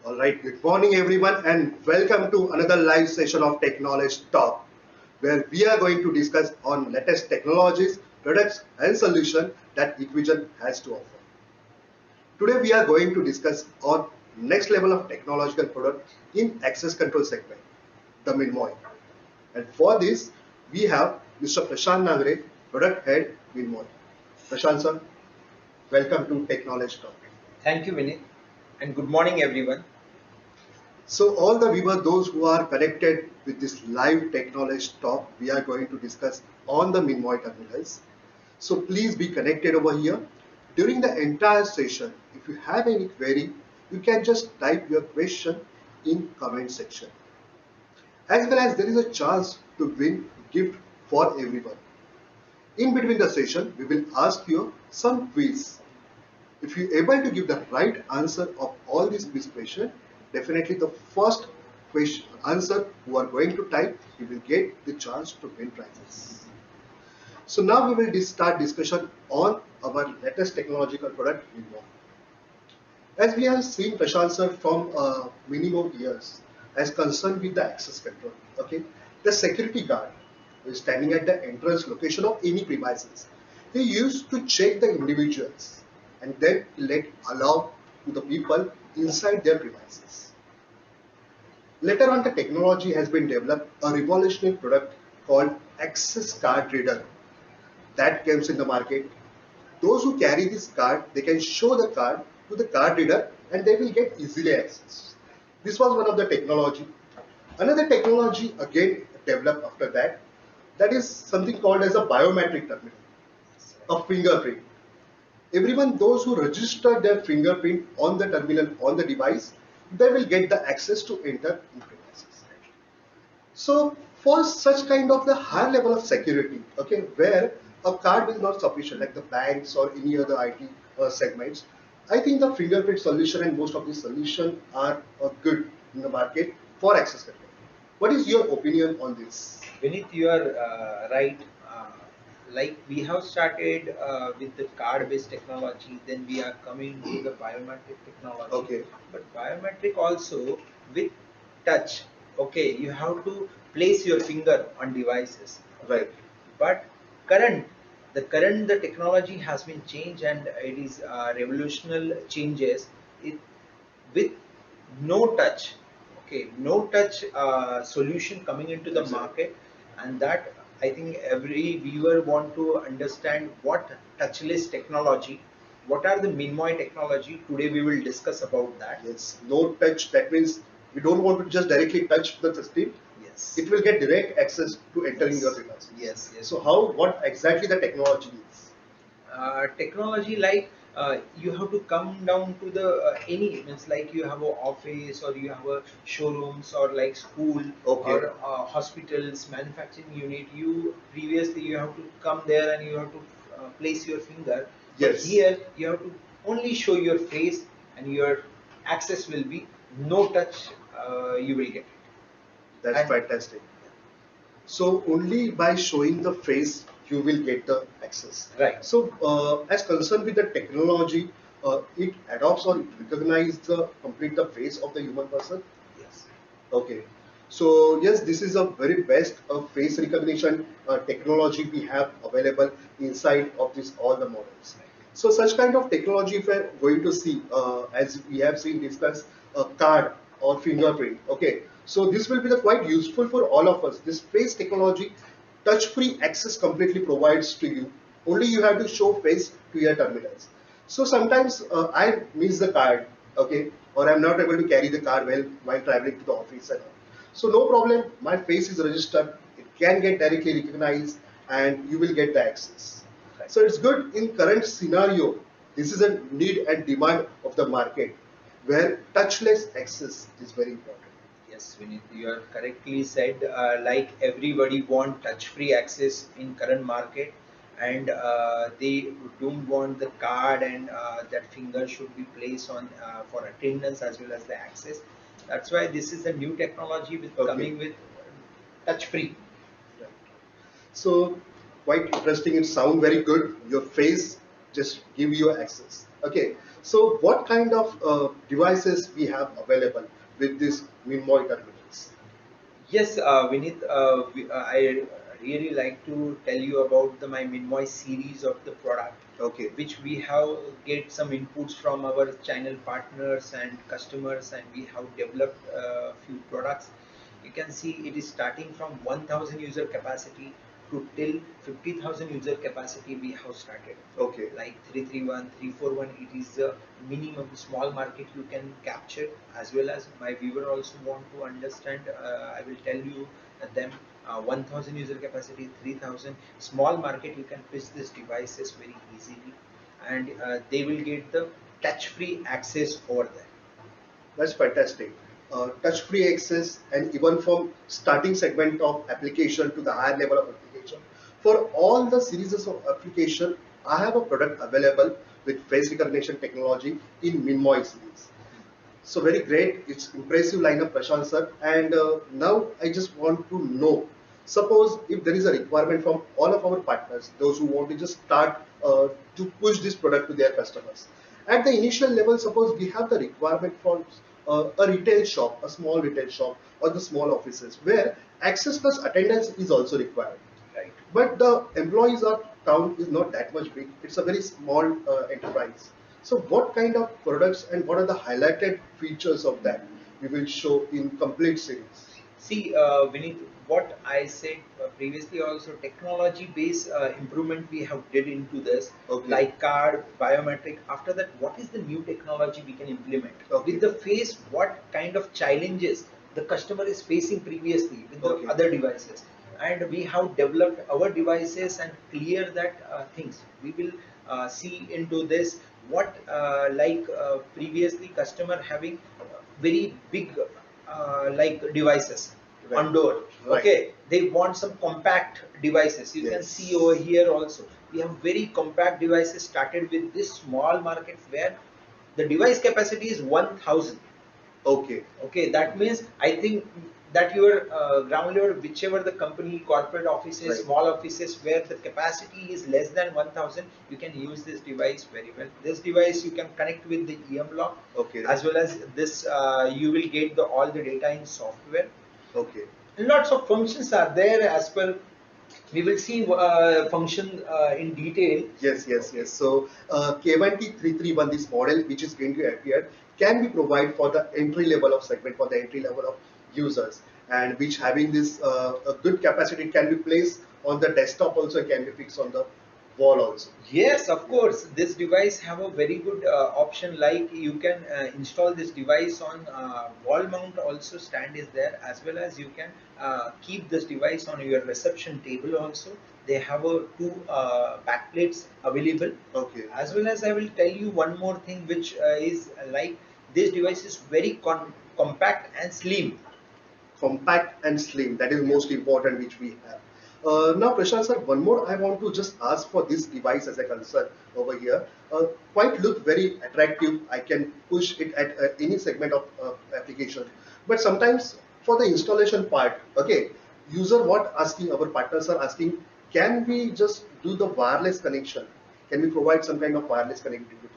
All right, good morning everyone and welcome to another live session of Technology Talk where we are going to discuss on latest technologies, products and solutions that Equigen has to offer. Today we are going to discuss on next level of technological product in access control segment, the Minmoy. And for this we have Mr. Prashant Nagre, product head Minmoy. Prashant sir, welcome to Technology Talk. Thank you, Vinit, and good morning, everyone. So all the viewers, those who are connected with this live technology talk, we are going to discuss on the Minmoy terminals. So please be connected over here. During the entire session, if you have any query, you can just type your question in comment section. As well as there is a chance to win gift for everyone. In between the session, we will ask you some quiz. If you're able to give the right answer of all these quiz questions, definitely the first question answer who are going to type, you will get the chance to win prizes. So now we will start discussion on our latest technological product Minmoy. As we have seen Prashant sir from minimum years as concerned with the access control. Okay, the security guard is standing at the entrance location of any premises. He used to check the individuals and then let allow to the people inside their premises. Later on, the technology has been developed, a revolutionary product called access card reader that comes in the market. Those who carry this card, they can show the card to the card reader and they will get easily access. This was one of the technology. Another technology again developed after that, that is something called as a biometric terminal, a fingerprint. Everyone, those who register their fingerprint on the terminal on the device, they will get the access to enter in premises. So for such kind of the higher level of security, okay, where a card is not sufficient, like the banks or any other IT segments, I think the fingerprint solution and most of these solutions are good in the market for access control. What is your opinion on this? Vinit, you are right. Like we have started with the card-based technology, then we are coming to the biometric technology. Okay. But biometric also with touch. Okay, you have to place your finger on devices. Right. But the technology has been changed and it is revolutionary changes. It with no touch. Okay, no touch solution coming into the market, and that I think every viewer want to understand what touchless technology, what are the Minmoy technology. Today we will discuss about that. Yes, no touch. That means we don't want to just directly touch the system. Yes. It will get direct access to entering your device. Yes, yes. So how, what exactly the technology is? Technology like you have to come down to the any means like you have a office or you have a showrooms or like school. Okay. Or hospitals, manufacturing unit. You previously you have to come there and you have to place your finger. But Yes. here you have to only show your face and your access will be no touch. You will get it. That's And fantastic. So only by showing the face you will get the access. right. So as concerned with the technology, it adopts or it recognizes the complete the face of the human person. Yes. Okay. So yes, this is a very best face recognition technology we have available inside of this all the models. So such kind of technology, if we're going to see, as we have seen discuss, a card or fingerprint. Okay. So this will be the quite useful for all of us. This face technology, touch-free access completely provides to you. Only you have to show face to your terminals. So sometimes I miss the card, okay, or I'm not able to carry the card while traveling to the office and all. So no problem, my face is registered, it can get directly recognized and you will get the access. So it's good in current scenario. This is a need and demand of the market where touchless access is very important. Yes, Vinit, you are correctly said. Like everybody want touch-free access in current market, and they don't want the card and that finger should be placed on for attendance as well as the access. That's why this is a new technology with Okay. coming with touch-free. So quite interesting. It sound very good. Your face just give you access. Okay, so what kind of devices we have available with this Minmoy terminals? Yes, Vinith, I really like to tell you about the my Minmoy series of the product, Okay, which we have get some inputs from our channel partners and customers, and we have developed a few products. You can see it is starting from 1,000 user capacity to till 50,000 user capacity we have started. okay, Like 331, 341, it is the minimum small market you can capture. As well as my viewer also want to understand, I will tell you them 1000 user capacity, 3000 small market, you can pitch these devices very easily, and they will get the touch free access over there. that's fantastic. Touch-free access and even from starting segment of application to the higher level of application. For all the series of application, I have a product available with face recognition technology in Minmoy series. So very great. It's impressive lineup, Prashant sir. And now I just want to know, suppose if there is a requirement from all of our partners, those who want to just start to push this product to their customers. At the initial level, suppose we have the requirement for a retail shop, a small retail shop, or the small offices where access plus attendance is also required. Right. But the employees of town is not that much big. It's a very small enterprise. So what kind of products and what are the highlighted features of that we will show in complete series? See, Vinith, what I said previously also, technology-based improvement we have did into this, Okay. like card, biometric. After that, what is the new technology we can implement? Okay. With the face, what kind of challenges the customer is facing previously with the Okay. other devices? And we have developed our devices and clear that things. We will see into this what previously customer having very big like devices Right. on door. Right. Okay, they want some compact devices. You can Yes. see over here also we have very compact devices started with this small market where the device capacity is 1000. Okay. Okay, that means I think that your ground level, whichever the company, corporate offices, Right. small offices, where the capacity is less than 1000, you can use this device very well. This device you can connect with the EM lock, Okay. as well as this you will get the all the data in software. Okay. Lots of functions are there as per. We will see function in detail. Yes, yes, yes. So K1T331, this model which is going to appear, can be provided for the entry level of segment, for the entry level of users, and which having this a good capacity can be placed on the desktop also, can be fixed on the wall also. Yes, of course. This device have a very good option. Like you can install this device on wall mount. Also, stand is there, as well as you can keep this device on your reception table. Also, they have two back plates available. Okay. As well as I will tell you one more thing, which is like this device is very compact and slim. Compact and slim, that is most important which we have. Now Prashant sir, one more I want to just ask for this device as a concern over here. Quite look very attractive. I can push it at any segment of application, but sometimes for the installation part, okay, user what asking, our partners are asking, can we just do the wireless connection? Can we provide some kind of wireless connectivity?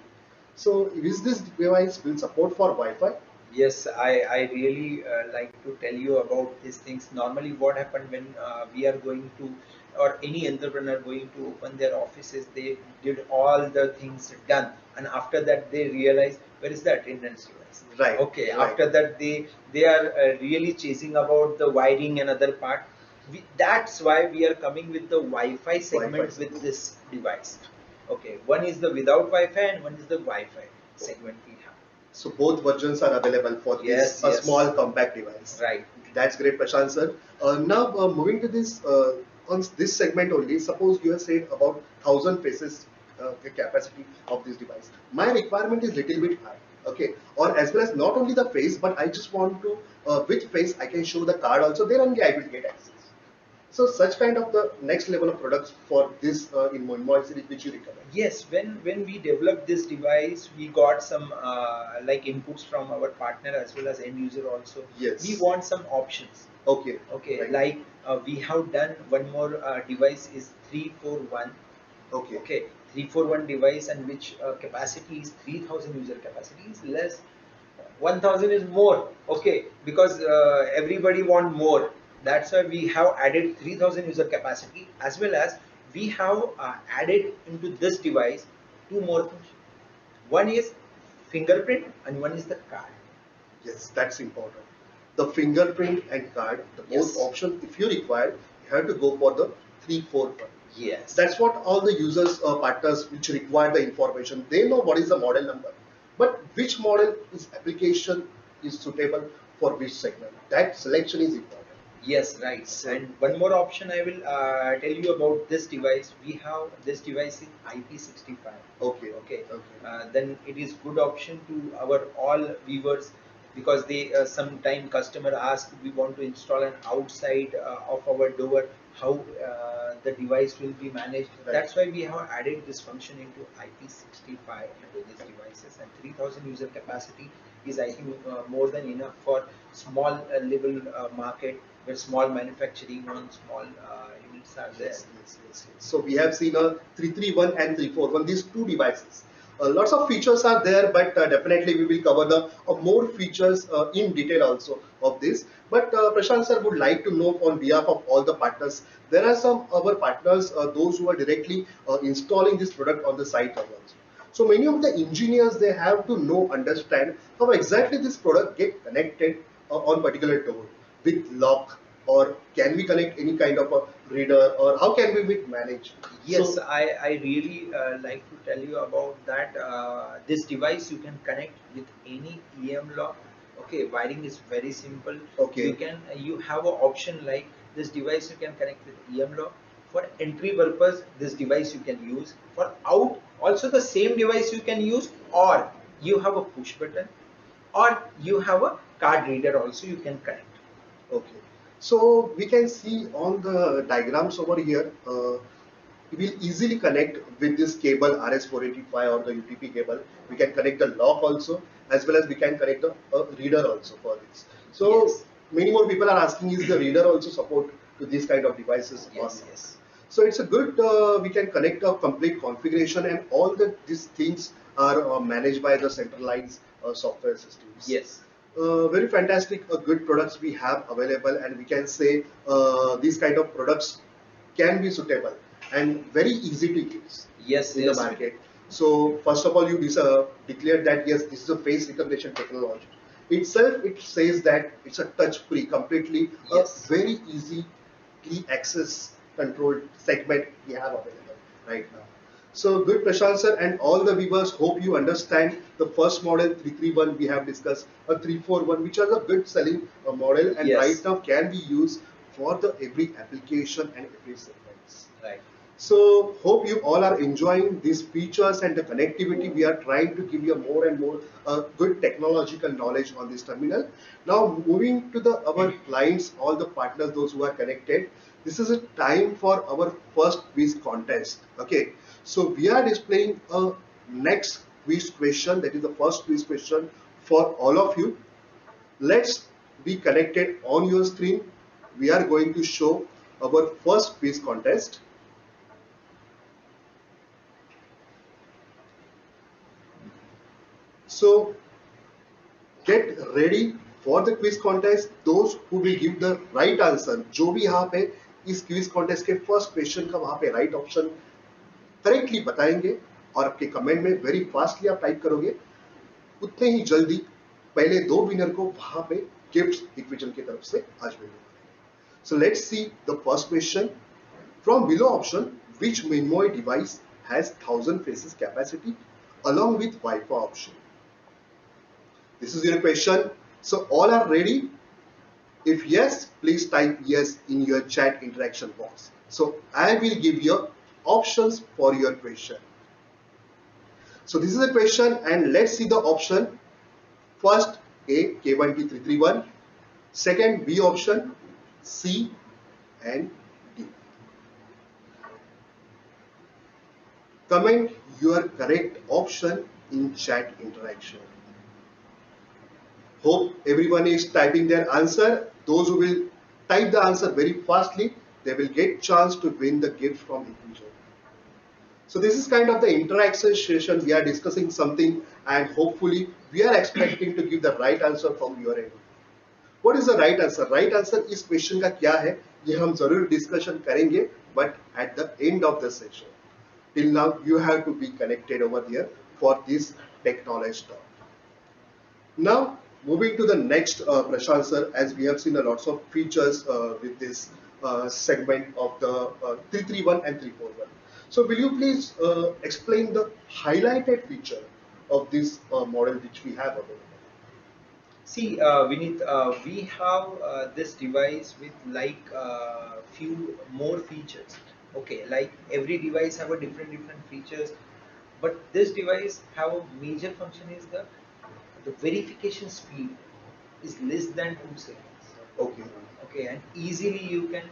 So is this device will support for Wi-Fi? Yes, I really like to tell you about these things. Normally, what happened when we are going to, or any entrepreneur going to open their offices, they did all the things done, and after that they realize where is the attendance device. Right. Okay, Right. after that they are really chasing about the wiring and other part. That's why we are coming with the Wi-Fi segment Wi-Fi with this device. Okay, one is the without Wi-Fi and one is the Wi-Fi segment we have. So both versions are available for this Yes, a yes. small compact device. Right. That's great, Prashant sir. Now moving to this on this segment only. Suppose you have said about 1,000 faces the capacity of this device. My requirement is little bit high. Okay, or as well as not only the face, but I just want to which face I can show the card also. Then only I will get access. So such kind of the next level of products for this in Moinmoy series which you recommend. Yes, when we developed this device, we got some like inputs from our partner as well as end user also. Yes. We want some options. Okay. Okay, Right. like we have done one more device is 341. Okay. Okay, 341 device and which capacity is 3000 user capacity is less. 1000 is more, okay, because everybody want more. That's why we have added 3000 user capacity, as well as we have added into this device two more functions. One is fingerprint and one is the card. Yes, that's important. The fingerprint and card, the both Yes. option, if you require, you have to go for the 341. Yes. That's what all the users partners which require the information. They know what is the model number, but which model is application is suitable for which segment. That selection is important. Yes, right. So, And one more option I will tell you about this device. We have this device in IP65. okay, Okay. okay, Then it is good option to our all viewers, because they sometime customer ask, we want to install an outside of our door, how the device will be managed. Right. That's why we have added this function into IP65 into these devices, and 3000 user capacity is, I think, more than enough for small level market, where small manufacturing on small units are there. yes, yes, yes, yes. So we have seen a 331 and 341, these two devices. Lots of features are there, but definitely we will cover the more features in detail also of this. But Prashant sir would like to know on behalf of all the partners, there are some our partners, those who are directly installing this product on the site also. So many of the engineers, they have to know, understand how exactly this product get connected on particular door with lock, or can we connect any kind of a reader, or how can we manage? Yes, So, I really like to tell you about that. This device you can connect with any EM lock. Okay, wiring is very simple. You okay, can you have an option like this device you can connect with EM lock. For entry purpose, this device you can use. For out, also the same device you can use, or you have a push button, or you have a card reader also you can connect. okay. So we can see on the diagrams over here, we will easily connect with this cable RS485 or the UTP cable. We can connect the lock also, as well as we can connect the reader also for this. So Yes, many more people are asking, is the reader also support to these kind of devices or yes, not? yes, So it's a good, we can connect a complete configuration, and all these things are managed by the centralized software systems. yes. Very fantastic, good products we have available, and we can say these kind of products can be suitable and very easy to use Yes, in the yes, market. So first of all, you declared that yes, this is a face recognition technology. Itself, it says that it's a touch-free, completely yes. very easily access controlled segment we have available right now. So good, Prashant sir, and all the viewers, hope you understand the first model 331 we have discussed, a 341, which is a good selling model, and right Yes, now can be used for the every application and every segments. right. So hope you all are enjoying these features and the connectivity. We are trying to give you more and more good technological knowledge on this terminal. Now moving to the our clients, all the partners, those who are connected. This is a time for our first quiz contest. Okay, so we are displaying a next quiz question. That is the first quiz question for all of you. Let's be connected on your screen. We are going to show our first quiz contest. So get ready for the quiz contest. Those who will give the right answer, जो भी यहाँ पे इस quiz contest के first question का वहाँ पे right option correctly बताएंगे, और आपके कमेंट में वेरी फास्टली आप टाइप करोगे, उतने ही जल्दी पहले दो विनर को वहां पे गिफ्ट इक्विजन की तरफ से आज मिलेंगे. So let's see the first question from below option, which Minmoy device has 1000 faces capacity along with Wi-Fi option? This is your question. So all are ready? If yes, please type yes in your chat interaction box. So I will give you options for your question. So this is the question, and let's see the option. First A, K1T331. Second B option, C and D. Comment your correct option in chat interaction. Hope everyone is typing their answer. Those who will type the answer very fastly, they will get chance to win the gift from Equision. So this is kind of the interaction session. We are discussing something and hopefully we are expecting to give the right answer from your end. What is the right answer? Right answer इस question का क्या है ये हम जरूर discussion करेंगे, but at the end of the session. Till now you have to be connected over there for this technology talk. Now moving to the next Prashant sir, as we have seen a lots of features with this segment of the 331 and 341. So will you please explain the highlighted feature of this model which we have available? See, Vineet, we have this device with like few more features. Okay, like every device have a different features, but this device have a major function is the verification speed is less than 2 seconds. Okay. Okay, and easily you can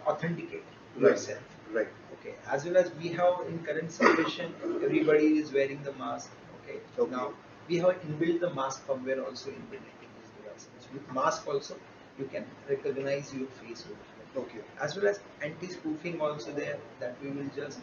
authenticate Right. yourself. Right. Okay, as well as we have in current situation, everybody is wearing the mask. Okay, Okay. now we have inbuilt the mask firmware also inbuilt in these devices. With mask also, you can recognize your face over here. Okay. As well as anti-spoofing also there, that we will just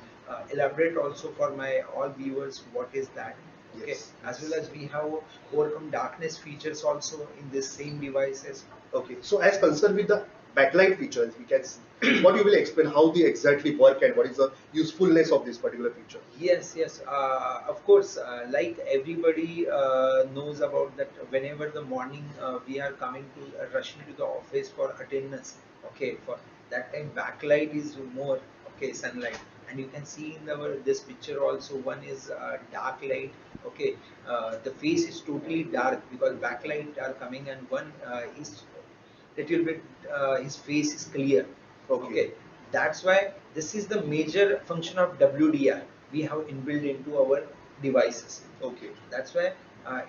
elaborate also for my all viewers what is that. Okay, Yes. as well as we have overcome darkness features also in this same devices. Okay, so as concerned with the backlight features, we can see what you will explain how they exactly work and what is the usefulness of this particular feature. Yes, yes. Of course, like everybody knows about that. Whenever the morning we are coming to rushing to the office for attendance. Okay, for that time backlight is more. Okay, sunlight, and you can see in our this picture also. One is dark light. Okay, the face is totally dark because backlight are coming, and one is little bit his face is clear. Okay, that's why this is the major function of WDR we have inbuilt into our devices. Okay. That's why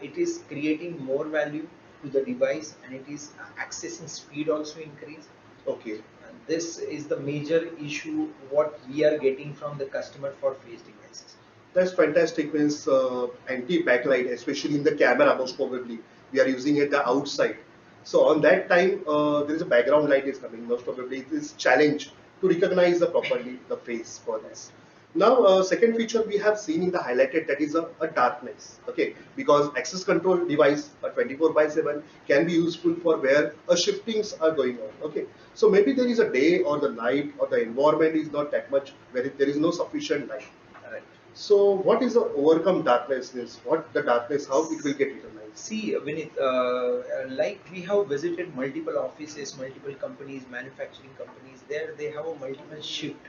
it is creating more value to the device, and it is accessing speed also increase. Okay. And this is the major issue what we are getting from the customer for face devices. That's fantastic. Means anti-backlight, especially in the camera, most probably we are using it the outside. So on that time, there is a background light is coming. Most probably it is challenge to recognize the properly the face for this. Now, second feature we have seen in the highlighted, that is a darkness. Okay, because access control device, a 24/7, can be useful for where a shiftings are going on. Okay, so maybe there is a day or the night or the environment is not that much where there is no sufficient light. Right. So what is the overcome darkness is? What the darkness, how it will get recognized? See, Vinith, like we have visited multiple offices, multiple companies, manufacturing companies. There they have a multiple shift.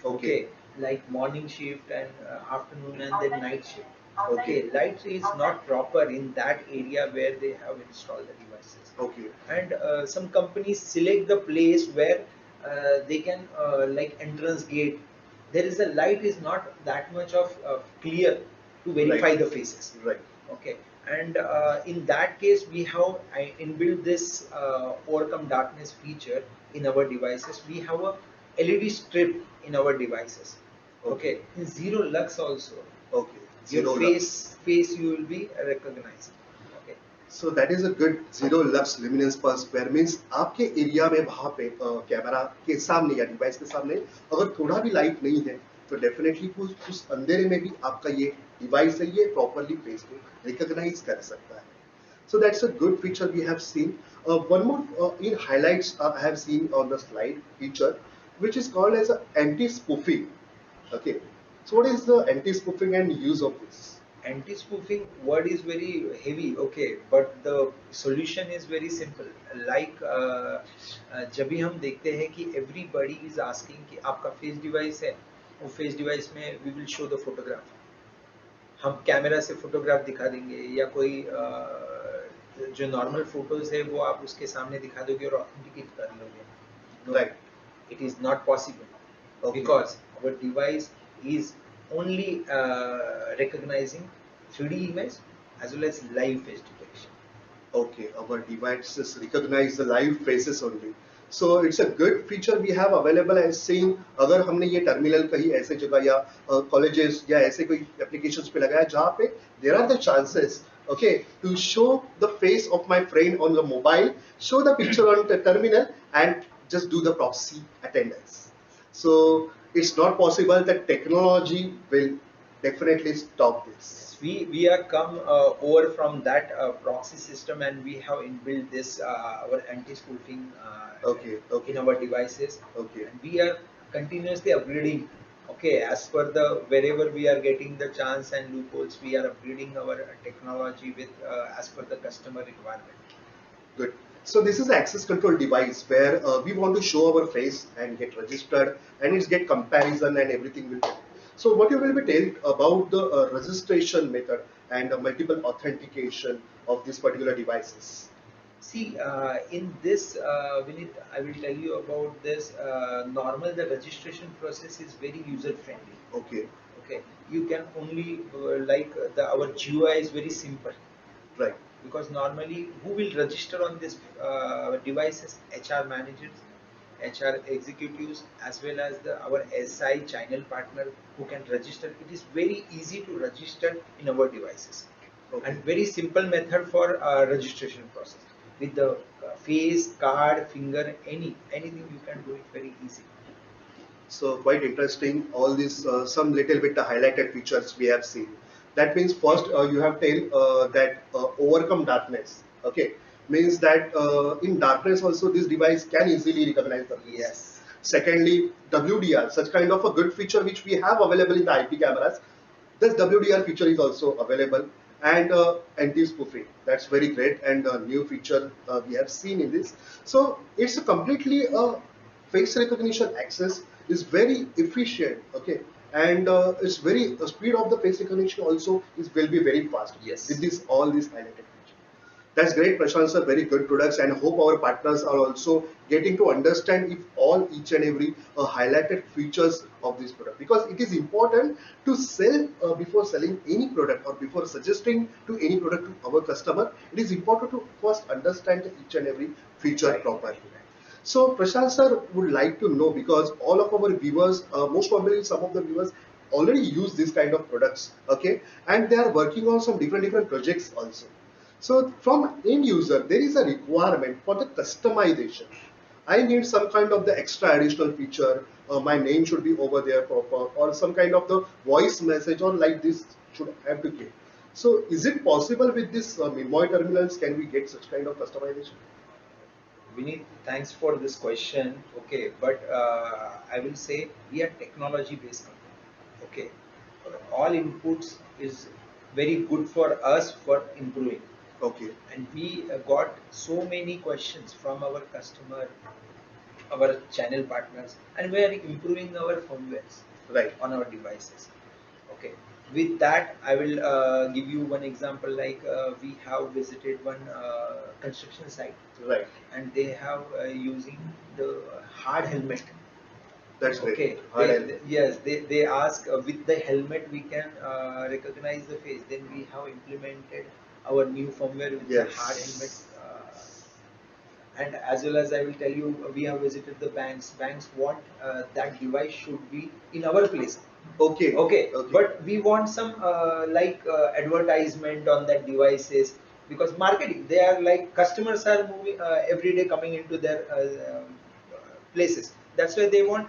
Okay, like morning shift and afternoon and then night shift. Okay, light is not proper in that area where they have installed the devices. Okay. And some companies select the place where they can like entrance gate. There is a light is not that much of clear to verify Right. the faces. Right. Okay, and in that case we have inbuilt this overcome darkness feature in our devices. We have a LED strip in our devices. Okay, in zero lux also. Okay. Your Zero face you will be recognized. Okay. So that is a good zero lux luminance per square, means आपके area में वहाँ पे camera के सामने या device के सामने अगर थोड़ा भी लाइट नहीं है तो डेफिनेटली उस अंधेरे में भी आपका ये डिवाइस है ये प्रॉपरली फेस को रिकॉग्नाइज कर सकता है. So that's a good feature we have seen. One more in highlights I have seen on the slide feature, which is called as a anti-spoofing. Okay. So what is the anti-spoofing and use of this? Anti-spoofing word is very heavy, okay, but the solution is very simple. Like जब भी हम देखते हैं कि everybody is asking कि आपका face device है, वो face device में we will show the photograph. हम कैमरा से फोटोग्राफ दिखा देंगे या कोई जो नॉर्मल फोटोज है वो आप उसके सामने दिखा दोगे और ऑथेंटिकेट कर लोगे. Right. It is not possible. Okay. Because our device is only recognizing 3D image as well as live face detection. Okay, our devices recognize the live faces only. So it's a good feature we have available as saying अगर हमने ये terminal कहीं ऐसे जगह या colleges या ऐसे कोई एप्लीकेशंस पे लगाया जहाँ पे there are the chances, okay, to show the face of my friend on the mobile, show the picture on the terminal and just do the proxy attendance. So it's not possible that technology will definitely stop this. Yes, we are come over from that proxy system, and we have inbuilt this our anti-spoofing Okay, in okay, our devices, okay. and we are continuously upgrading. Okay, as per the wherever we are getting the chance and loopholes, we are upgrading our technology with as per the customer requirement. Good. So this is an access control device where we want to show our face and get registered, and it's get comparison and everything will be. So what you will be telling about the registration method and multiple authentication of these particular devices. See, in this, Vinit, I will tell you about this. Normal, the registration process is very user friendly. Okay, Okay, you can only like the our GUI is very simple, right. because normally who will register on this devices? HR managers, HR executives, as well as the our SI channel partner who can register. It is very easy to register in our devices, Okay. and very simple method for registration process with the face, card, finger, anything you can do it very easy. So quite interesting. All these some little bit highlighted features we have seen. That means first you have tell that overcome darkness. Okay, means that in darkness also this device can easily recognize the face. Yes. Secondly, WDR, such kind of a good feature which we have available in the IP cameras. This WDR feature is also available, and anti-spoofing. That's very great and a new feature we have seen in this. So it's a completely face recognition access is very efficient. Okay, and it's very the speed of the face recognition also is will be very fast with Yes. this all these highlighted features. That's great, Prashant sir. Very good products, and hope our partners are also getting to understand if all each and every highlighted features of this product, because it is important to sell before selling any product or before suggesting to any product to our customer. It is important to first understand each and every feature Right. properly. So Prashant sir would like to know, because all of our viewers, most probably some of the viewers already use this kind of products, okay, and they are working on some different projects also. So from end user, there is a requirement for the customization. I need some kind of the extra additional feature. My name should be over there proper, or some kind of the voice message or like this should have to get. So is it possible with this Minmoy terminals? Can we get such kind of customization? Vinit, thanks for this question. Okay, but I will say we are technology based company. Okay, all inputs is very good for us for improving, Okay, and we got so many questions from our customer, our channel partners, and we are improving our firmwares right, on our devices. Okay, with that, I will give you one example. Like we have visited one construction site, right. and they have using the hard helmet. That's great. Okay, Hard helmet. yes, they ask with the helmet we can recognize the face. Then we have implemented our new firmware with the hard helmet. Yes. And as well as I will tell you, we have visited the banks. Banks want that device should be in our place. Okay. Okay, Okay. but we want some like advertisement on that devices, because marketing, they are like customers are moving every day coming into their places. That's why they want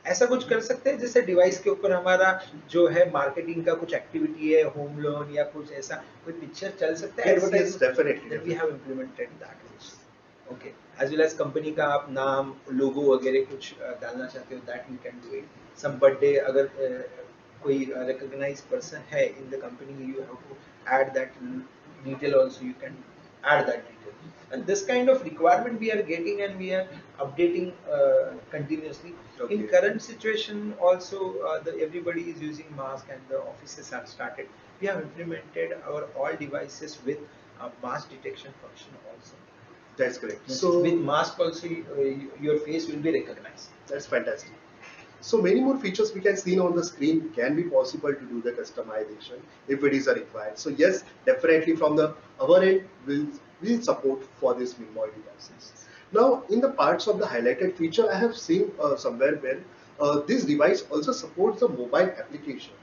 ऐसा कुछ कर सकते हैं जैसे device के ऊपर हमारा जो है मार्केटिंग का कुछ एक्टिविटी है, होम लोन या कुछ ऐसा कोई पिक्चर चल सकता है Yes, yes, advertisement. definitely, then we definitely. Have implemented that also. Okay, as well as company का आप नाम, लोगो वगैरह कुछ डालना चाहते हो, that you can do it. Some birthday अगर कोई रिकॉग्नाइज पर्सन है in the company, you have to add that detail also, you can add that detail. And this kind of requirement we are getting, and we are updating continuously. In Okay. current situation also, everybody is using mask, and the offices have started. We have implemented our all devices with mask detection function also. That's great. With So mask also, your face will be recognized. that's fantastic. So many more features we can see on the screen can be possible to do the customization if it is required. So yes, definitely from the our end will support for this Minmoy devices. Now in the parts of the highlighted feature, I have seen somewhere where this device also supports the mobile application.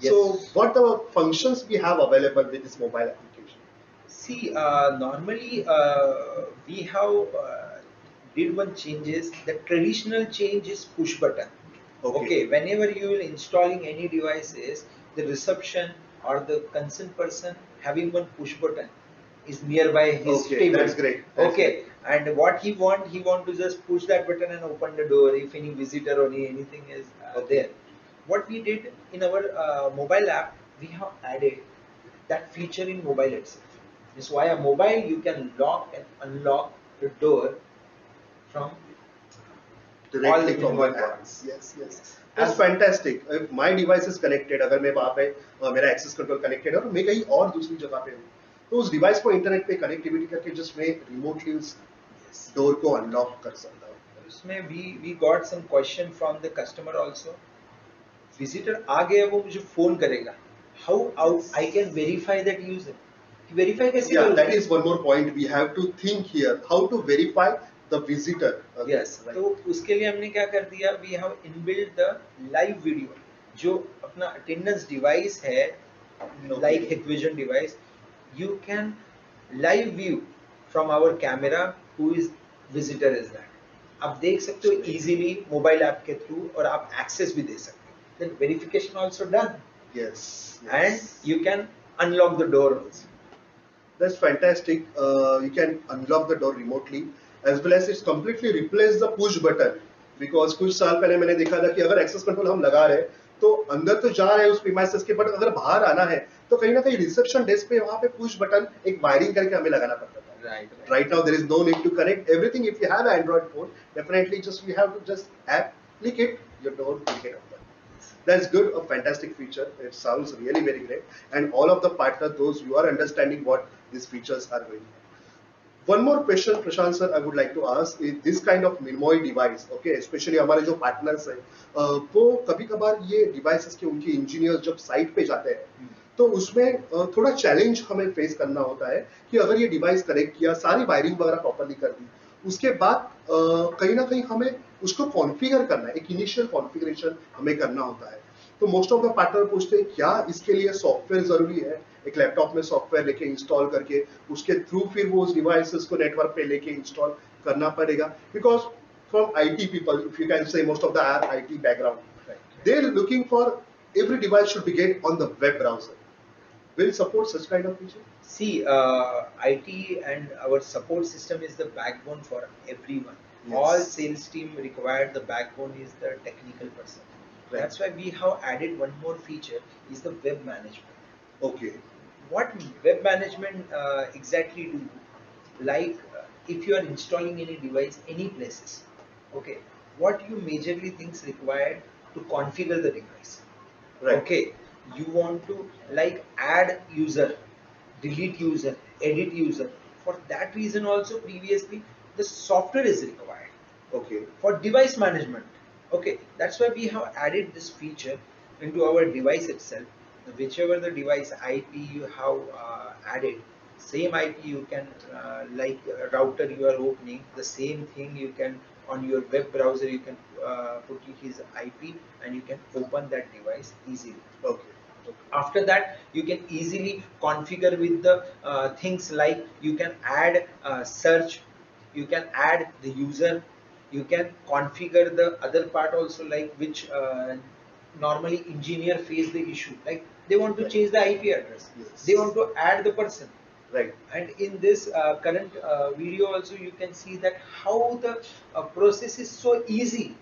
So Yes. what the functions we have available with this mobile application? See, normally we have did one changes. The traditional change is push button. Okay, whenever you will installing any devices, the reception or the concerned person having one push button is nearby his Okay, table. that's great. That's Okay, great. and what he want to just push that button and open the door if any visitor or anything is Okay. there. What we did in our mobile app, we have added that feature in mobile itself. This via mobile you can lock and unlock the door from all the Directly from the mobile apps. products. Yes, yes. Yes. That's As fantastic. If my device is connected, अगर मैं वहाँ पे मेरा access control connected है और मैं कहीं और दूसरी जगह पे हूँ, तो उस डिवाइस को इंटरनेट पे कनेक्टिविटी करके जस्ट मैं रिमोटली उस yes. डोर को अनलॉक कर सकता हूँ. उसमें we got some question from the customer also. Visitor आ गया वो मुझे फोन करेगा. How I can verify that user? Verify कैसे Yeah, करूँ? that is one more point we have to think here. How to verify the visitor? Yes. Right. तो उसके लिए हमने क्या कर दिया? We have inbuilt the live video. जो अपना attendance device है, like Hikvision device, you can live view from our camera who is visitor is that. आप देख सकते हो easily mobile app के through और आप access भी दे सकते हो. Then verification also done. Yes. And you can unlock the door also. That's fantastic. You can unlock the door remotely as well as it's completely replaced the push button because कुछ साल पहले मैंने देखा था कि अगर एक्सेस कंट्रोल हम लगा रहे हैं तो अंदर तो जा रहे हैं उस प्रीमाइसेस के, बट अगर बाहर आना है तो कहीं ना कहीं रिसेप्शन डेस्क पे वहाँ पे पुश बटन एक वायरिंग करके हमें लगाना पड़ता था. Right now there is no need to connect everything. If you have an Android phone, definitely just you have to just app click it, your door will get open. That's good, a fantastic feature. It sounds really very great. And all of the partners, those you are understanding what these features are going on. One more question, Prashant sir, I would like to ask is this kind of Minmoy device, okay, especially हमारे जो partners हैं, वो कभी-कभार ये devices के उनके engineers जब site पे जाते हैं, तो उसमें थोड़ा चैलेंज हमें फेस करना होता है कि अगर ये डिवाइस कनेक्ट किया, सारी वायरिंग वगैरह प्रॉपरली कर दी, उसके बाद कहीं ना कहीं हमें उसको कॉन्फ़िगर करना है, एक इनिशियल कॉन्फ़िगरेशन हमें करना होता है. तो मोस्ट ऑफ द पार्टनर पूछते हैं क्या इसके लिए सॉफ्टवेयर जरूरी है, एक लैपटॉप में सॉफ्टवेयर लेके इंस्टॉल करके उसके थ्रू फिर वो उस डिवाइसेस को नेटवर्क पे लेके इंस्टॉल करना पड़ेगा, because from IT people, if you can say most of the IT background, they're looking for every device should be get on the web browser. Will support such kind of feature? See, IT and our support system is the backbone for everyone. Yes. All sales team required the backbone is the technical person. Right. That's why we have added one more feature is the web management. Okay. What web management exactly do? Like if you are installing any device, any places, okay, what you majorly things required to configure the device? Right. Okay, you want to like add user, delete user, edit user. For that reason also previously the software is required. Okay. For device management. Okay, that's why we have added this feature into our device itself. Whichever the device IP you have added, same IP you can like router you are opening, the same thing you can on your web browser you can put his IP and you can open that device easily. Okay. After that you can easily configure with the things like you can add search, you can add the user, you can configure the other part also, like which normally engineer face the issue, like they want to change the IP address, Yes. they want to add the person. Right. And in this current video also you can see that how the process is so easy.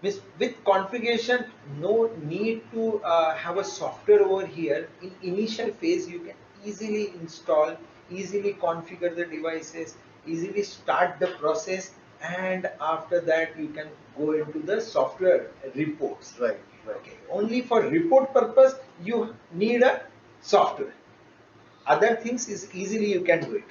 With configuration, no need to have a software over here. In initial phase, you can easily install, easily configure the devices, easily start the process, and after that you can go into the software reports. Right. Right. Okay. Only for report purpose you need a software. Other things is easily you can do it.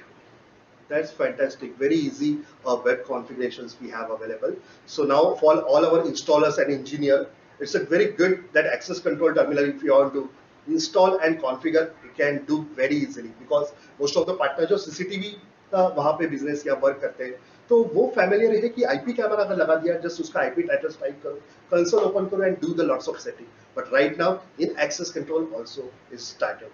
That's fantastic. Very easy web configurations we have available. So now for all our installers and engineer, it's a very good that access control terminal if you want to install and configure, you can do very easily because most of the partners जो CCTV का वहाँ पे business या work करते हैं, तो वो familiar है कि IP कैमरा अगर लगा दिया just उसका IP address type करो, console open करो and do the lots of setting. But right now in access control also is started.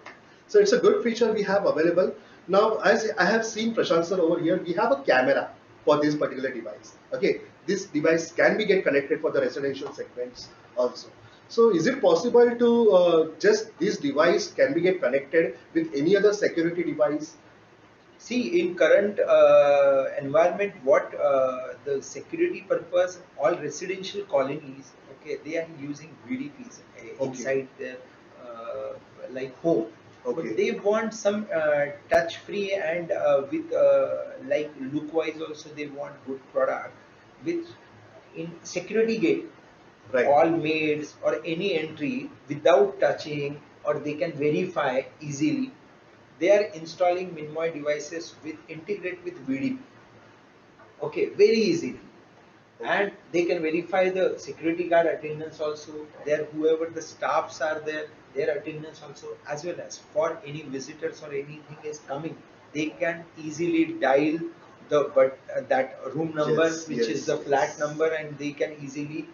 So it's a good feature we have available. Now, as I have seen Prashant sir over here, we have a camera for this particular device. Okay, this device can be get connected for the residential segments also. So is it possible to just this device can be get connected with any other security device? See, in current environment, what the security purpose, all residential colonies, okay, they are using VDPs Okay, inside their like home, but okay, they want some touch-free and with like look-wise also they want good product with in security gate, right, all maids or any entry without touching or they can verify easily. They are installing Minmoy devices with integrate with VDP. Okay, very easily. okay, And they can verify the security guard attendance also, there whoever the staffs are there, their attendance also, as well as for any visitors or anything is coming, they can easily dial the but that room number yes, which is yes, the flat yes, number and they can easily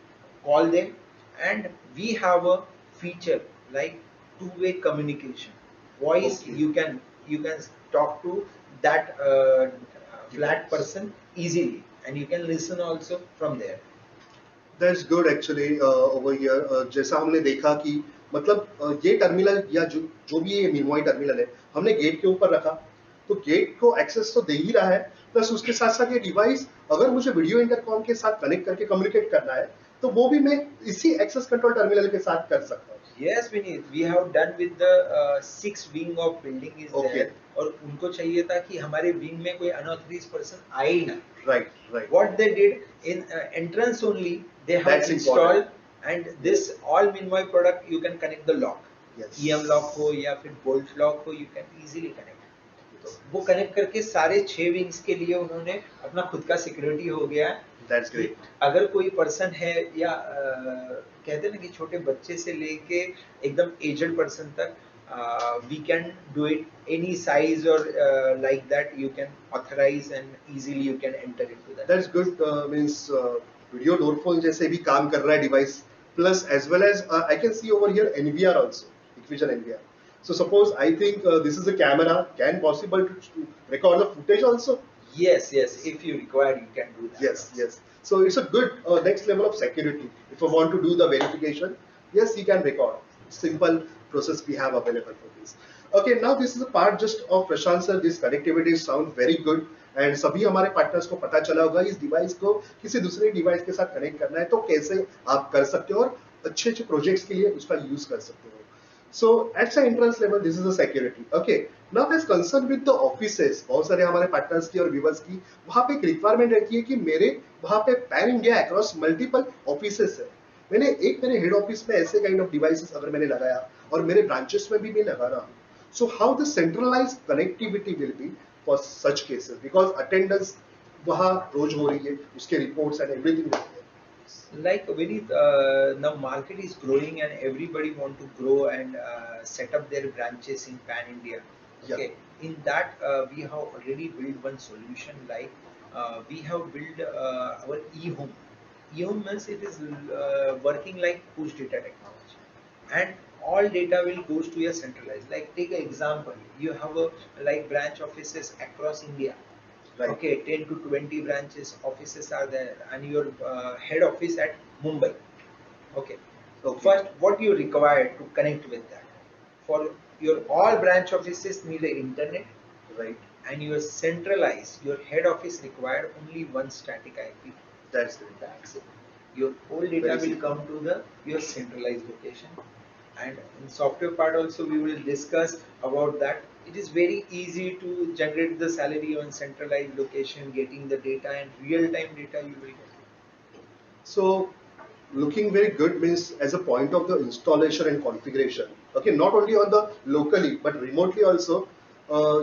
call them. And we have a feature like two-way communication, voice, okay, you can talk to that flat device. person easily and you can listen also from there. That's good actually over here जैसा हमने देखा कि मतलब ये terminal या जो जो भी ये मिनमॉय टर्मिनल है हमने गेट के ऊपर रखा तो गेट को एक्सेस तो दे ही रहा है प्लस उसके साथ साथ ये डिवाइस अगर मुझे वीडियो इंटरकॉम के साथ कनेक्ट करके कम्युनिकेट करना है तो वो भी मैं इसी एक्सेस कंट्रोल टर्मिनल के साथ कर सकता हूँ. Yes, Vineet, we have done with the six wing of building is okay, there और उनको चाहिए था कि हमारे wing में कोई unauthorized person आए ही ना. Right right, What they did in entrance only, they have that's installed important. and this all Minmoy product you can connect the lock. Yes, EM lock हो या फिर bolt lock हो, you can easily connect. तो वो connect करके सारे 6 wings के लिए उन्होंने अपना खुद का सिक्योरिटी हो गया है दैट्स कि ग्रेट. अगर कोई पर्सन है या कहते हैं ना कि छोटे बच्चे से लेके एकदम एजड पर्सन तक we can do it any size और like that you can authorise and easily you can enter into that. That's good. Means video door phone जैसे भी काम कर रहा है device plus as well as I can see over here NVR also, Hikvision NVR. So suppose I think this is a camera, can possible to record the footage also? Yes, yes, if you require you can do that. Yes, yes. So it's a good next level of security. If I want to do the verification, yes, you can record. Simple process we have available for this. Okay, now this is a part just of Prashant sir. This connectivity sound very good. And सभी हमारे partners को पता चला होगा इस device को किसी दूसरे डिवाइस के साथ कनेक्ट करना है तो कैसे आप कर सकते हो और अच्छे अच्छे प्रोजेक्ट्स के लिए उसका यूज कर सकते हो. So at the entrance level, this is the security. Okay. Now as concerned with the offices, बहुत सारे हमारे पार्टनर्स की और व्यूवर्स की वहाँ पे एक रिक्वायरमेंट रहती है कि मेरे वहाँ पे pan India across multiple offices है. मेरे हेड ऑफिस में ऐसे काइंड ऑफ डिवाइसेस अगर मैंने लगाया और मेरे ब्रांचेस में भी मैं लगा रहा हूँ, so how the centralise connectivity will be for such cases because attendance वहाँ रोज हो रही है, उसके रिपोर्ट्स एंड एवरीथिंग होती है. Like Vinith, now market is growing and everybody want to grow and set up their branches in pan India. Okay, in that we have already built one solution. Like we have built our e-home. E-home means it is working like push data technology, and all data will goes to a centralized. Like take an example, you have a like branch offices across India. Right. Okay, 10 to 20 branches offices are there and your head office at Mumbai. Okay. Okay. First, what you require to connect with that? For your all branch offices need the internet, Right. and your centralized, your head office require only one static IP. That's great. That's it. Your whole data Very will simple. come to the your centralized location. And in software part also we will discuss about that. It is very easy to generate the salary on centralized location, getting the data and real-time data you will get. So looking very good means as a point of the installation and configuration. Okay, not only on the locally but remotely also.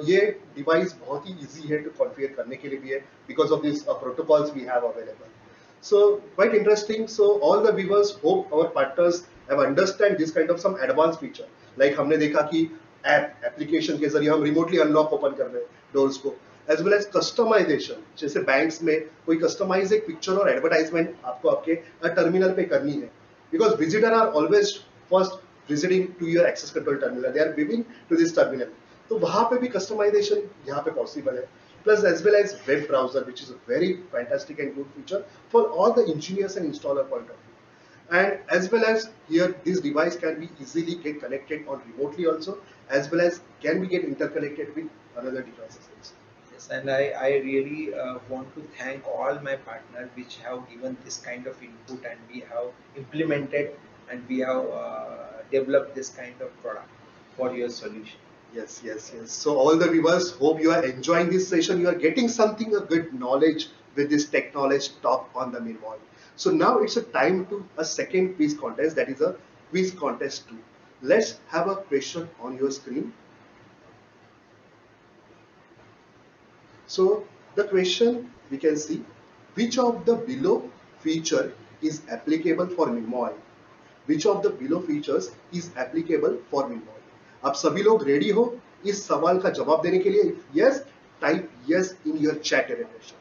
ये device बहुत ही easy है to configure करने के लिए भी है because of these protocols we have available. So quite interesting. So all the viewers hope our partners have understand this kind of some advanced feature. Like हमने देखा कि एप्लीकेशन के जरिए हम रिमोटली अनलॉक ओपन कर रहे हैं डोर्स को, एज वेल एज कस्टमाइजेशन. जैसे बैंक्स में कोई कस्टमाइज एक पिक्चर और एडवर्टाइजमेंट आपको आपके टर्मिनल पे करनी है because visitor are always first visiting to your access control terminal, they are viewing to this terminal. तो वहां पे भी कस्टमाइजेशन यहाँ पे पॉसिबल है. plus as well as web browser, which is a very fantastic and good feature for all the engineers and installer point of view. And as well as here, this device can be easily get connected on remotely also, as well as can be get interconnected with another devices also. Yes, and I really want to thank all my partners which have given this kind of input, and we have implemented, and we have developed this kind of product for your solution. Yes, yes, yes. So all the viewers, hope you are enjoying this session. You are getting something, a good knowledge with this technology talk on the Minvolt. So now it's a time to a second quiz contest, that is a quiz contest 2. Let's have a question on your screen. So the question we can see, which of the below feature is applicable for Minvolt? Which of the below features is applicable for Minvolt? आप सभी लोग ready हो इस सवाल का जवाब देने के लिए? Yes, type yes in your chat interaction.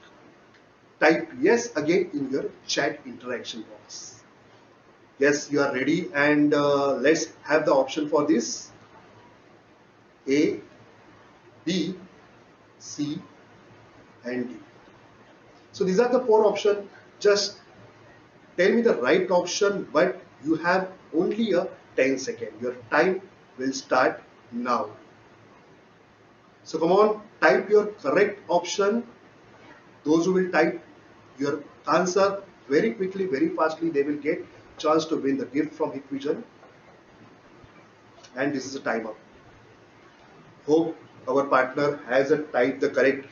Type yes again in your chat interaction box. Yes, you are ready, and let's have the option for this. A, B, C, and D. So these are the 4 options. Just tell me the right option, but you have only a 10 second. Your time will start now. So come on, type your correct option. Those who will type your answer very quickly, very fastly, they will get chance to win the gift from Hikvision. And this is a timer. Hope our partner has typed the correct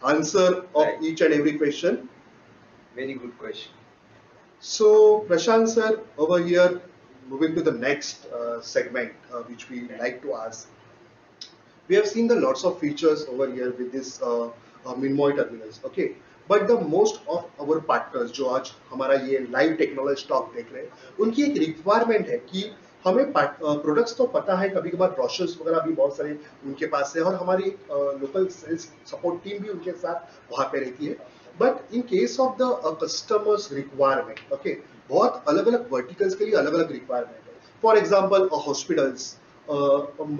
answer of each and every question. Very good question. So Prashant sir, over here, moving to the next segment which we like to ask. We have seen the lots of features over here with this Minvolt terminals, okay? But the most of our partners जो आज हमारा ये live technology stock देख रहे हैं, उनकी एक requirement है कि हमें प्रोडक्ट्स तो पता है, कभी कभार ब्रोशर्स वगैरह भी बहुत सारे उनके पास है, और हमारी लोकल सेल्स सपोर्ट टीम भी उनके साथ वहाँ पे रहती है. But in case of the customers requirement, okay, बहुत अलग अलग वर्टिकल्स के लिए अलग अलग रिक्वायरमेंट है. For example hospitals,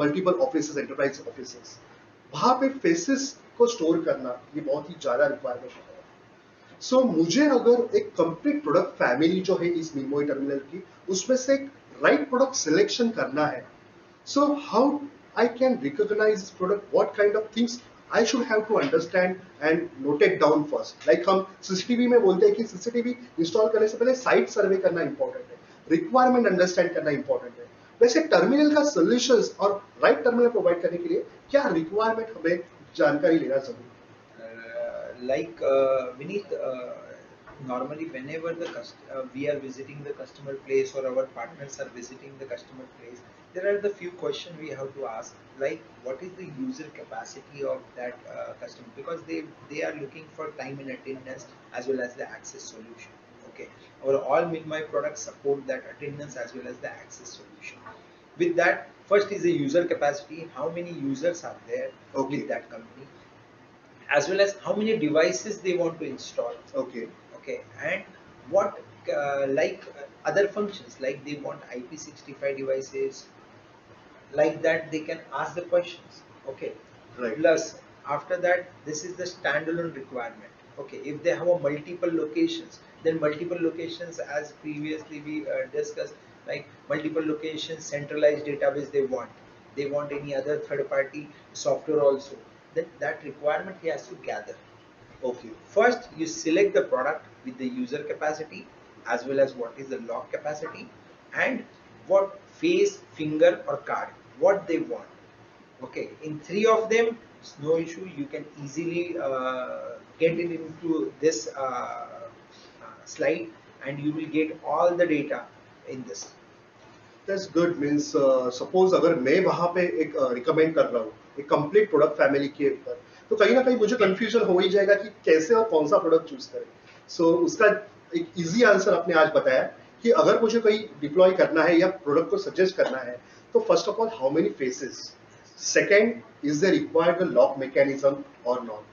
multiple office, enterprise office, वहाँ पे फेसेस को स्टोर करना ये बहुत ही ज्यादा रिक्वायरमेंट है. सो मुझे अगर एक कंप्लीट प्रोडक्ट फैमिली जो है इस Minvolt टर्मिनल की, उसमें से एक राइट प्रोडक्ट सिलेक्शन करना है, so how I can recognise this product, what kind of things I should have to understand and note it down first. Like हम CCTV में बोलते हैं कि CCTV इंस्टॉल करने से पहले साइट सर्वे करना इंपॉर्टेंट है, रिक्वायरमेंट अंडरस्टैंड करना इंपॉर्टेंट है. वैसे टर्मिनल का सोल्यूशंस और राइट टर्मिनल प्रोवाइड करने के लिए क्या रिक्वायरमेंट हमें जानकारी लेना जरूरी है? Like Vineet, normally whenever we are visiting the customer place, or our partners are visiting the customer place, there are the few questions we have to ask, like what is the user capacity of that customer, because they are looking for time and attendance as well as the access solution. Okay, our all Minvolt products support that attendance as well as the access solution. With that, first is the user capacity, how many users are there with that company, as well as how many devices they want to install. Okay. Okay, and what other functions, like they want IP65 devices, like that they can ask the questions. Okay, Right. plus after that, this is the standalone requirement. Okay, if they have a multiple locations, then multiple locations, as previously we discussed, like multiple locations, centralized database they want any other third party software also, then that requirement he has to gather. Okay. First, you select the product with the user capacity as well as what is the lock capacity and what face, finger or card, what they want. Okay, in 3 of them, it's no issue. You can easily get it into this slide, and you will get all the data in this. That's good. Means suppose अगर मैं वहाँ पे एक recommend कर रहा हूँ एक complete product family के ऊपर, तो कहीं ना कहीं मुझे कंफ्यूजन हो ही जाएगा कि कैसे और कौन सा प्रोडक्ट चूज करें. सो उसका एक इजी आंसर आपने आज बताया कि अगर मुझे कोई डिप्लॉय करना है या प्रोडक्ट को सजेस्ट करना है, तो first of all how many faces, second is there required the lock mechanism और not,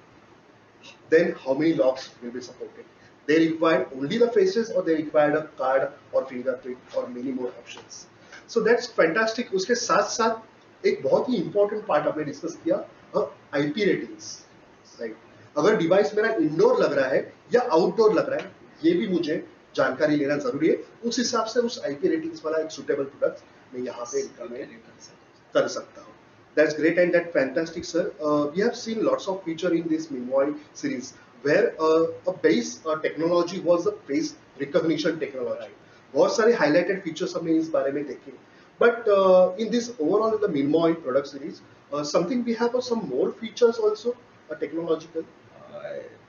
then how many locks will be supported, they require only the faces or they require a card or fingerprint or many more options. So that's fantastic. उसके साथ साथ एक बहुत ही important part आपने discuss किया, IP ratings. Right. अगर device मेरा indoor लग रहा है या आउटडोर लग रहा है, ये भी मुझे जानकारी लेना जरूरी है. उस हिसाब से उस आईपी रेटिंग्स वाला एक सुटेबल प्रोडक्ट मैं यहाँ पे रिकमेंड कर सकता हूँ. That's great and that fantastic, sir. We have seen lots of feature in this Minvoy series where a base technology was the face recognition technology. बहुत सारे highlighted features हमने इस बारे में देखे. But in this overall the Minvoy product series, something we have some more features also, technological.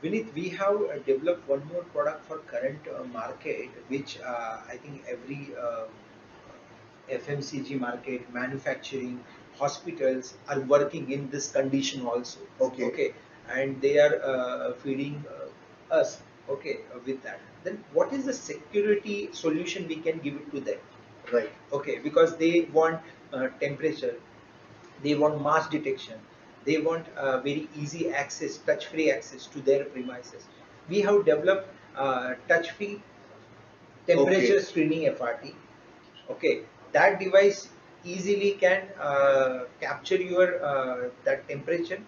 Vineet, we have developed one more product for current market, which I think every FMCG market, manufacturing, hospitals are working in this condition also. Okay. Okay, and they are feeding us. Okay, with that. Then what is the security solution we can give it to them? Right. Okay, because they want temperature, they want mass detection, they want very easy access, touch-free access to their premises. We have developed touch-free temperature Okay. screening FRT. Okay, that device easily can capture your that temperature,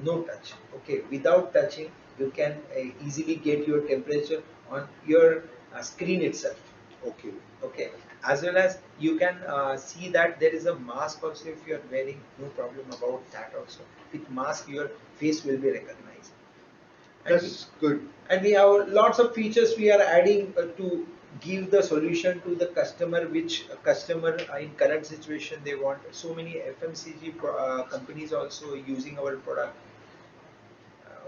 no touch. Okay, without touching, you can easily get your temperature on your screen itself. Okay. Okay, as well as you can see that there is a mask also. If you are wearing, no problem about that also. With mask your face will be recognized. That's good. And we have lots of features we are adding to give the solution to the customer, which customer in current situation they want. So many FMCG companies also using our product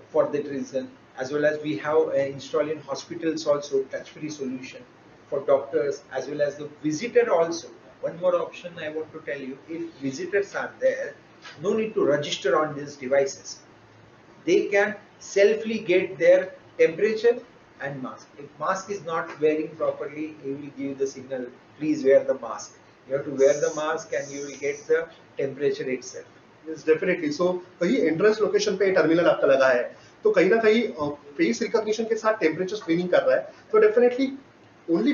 for that reason, as well as we have installed in hospitals also touch-free solution for doctors as well as the visitor also. One more option I want to tell you: if visitors are there, no need to register on these devices. They can selfly get their temperature and mask. If mask is not wearing properly, he will give the signal, please wear the mask. You have to wear the mask and you will get the temperature itself. Yes, definitely. So कहीं entrance location पे terminal आपका लगा है तो कहीं ना कहीं face recognition के साथ टेम्परेचर स्क्रीनिंग कर रहा है, तो डेफिनेटली ओनली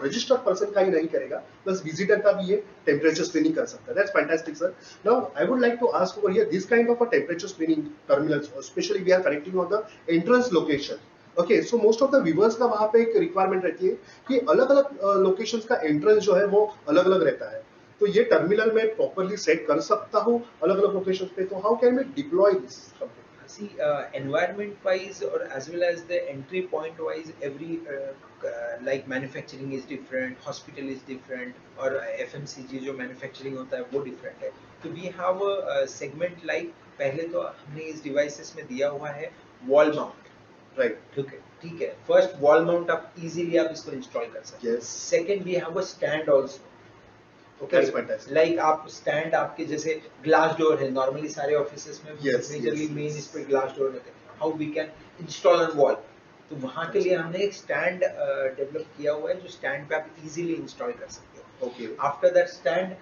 रजिस्टर्ड पर्सन का ही नहीं करेगा, प्लस विजिटर का भी ये टेम्परेचर स्क्रीनिंग कर सकता है. That's fantastic sir. Now I would like to ask over here this kind of a temperature screening terminals, specially we are connecting on the entrance location. Okay, so most of the viewers का वहां पे एक requirement रहती है कि अलग अलग locations का एंट्रेंस जो है वो अलग अलग रहता है, तो ये टर्मिनल में प्रॉपरली सेट कर सकता हूँ अलग अलग लोकेशन पे, तो how can we deploy this? See, environment wise or as well as the entry point wise, every like manufacturing is different, hospital is different, or FMCG जो manufacturing होता है वो different है. तो we have a segment like, पहले तो हमने इस devices में दिया हुआ है wall mount. राइट. ठीक है. First wall mount आप easily आप इसको install कर सकते हैं. Yes. Second we have a stand also. Okay, like आप स्टैंड आपके जैसे ग्लास डोर है, नॉर्मली सारे ऑफिसेस में मेजरली मेन इस पे ग्लास डोर रहते हैं. How we can install on wall, तो वहाँ के लिए हमने एक स्टैंड डेवलप किया हुआ है जो स्टैंड पे आप इजीली इंस्टॉल कर सकते हो. ओके. आफ्टर दैट स्टैंड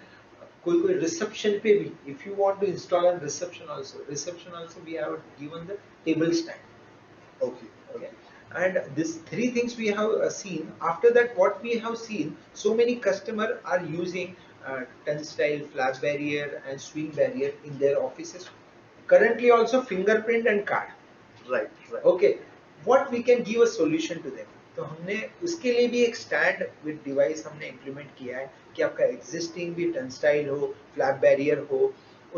कोई रिसेप्शन पे भी, if you want to install on reception also we have given the table stand. Okay. Okay. And these three things we have seen. After that, what we have seen, so many customers are using turnstile, flap barrier and swing barrier in their offices. Currently also fingerprint and card. Right. Right. Okay. What we can give a solution to them. तो हमने उसके लिए भी एक stand with device हमने implement किया है कि आपका एग्जिस्टिंग भी टर्नस्टाइल हो, फ्लैप बैरियर हो,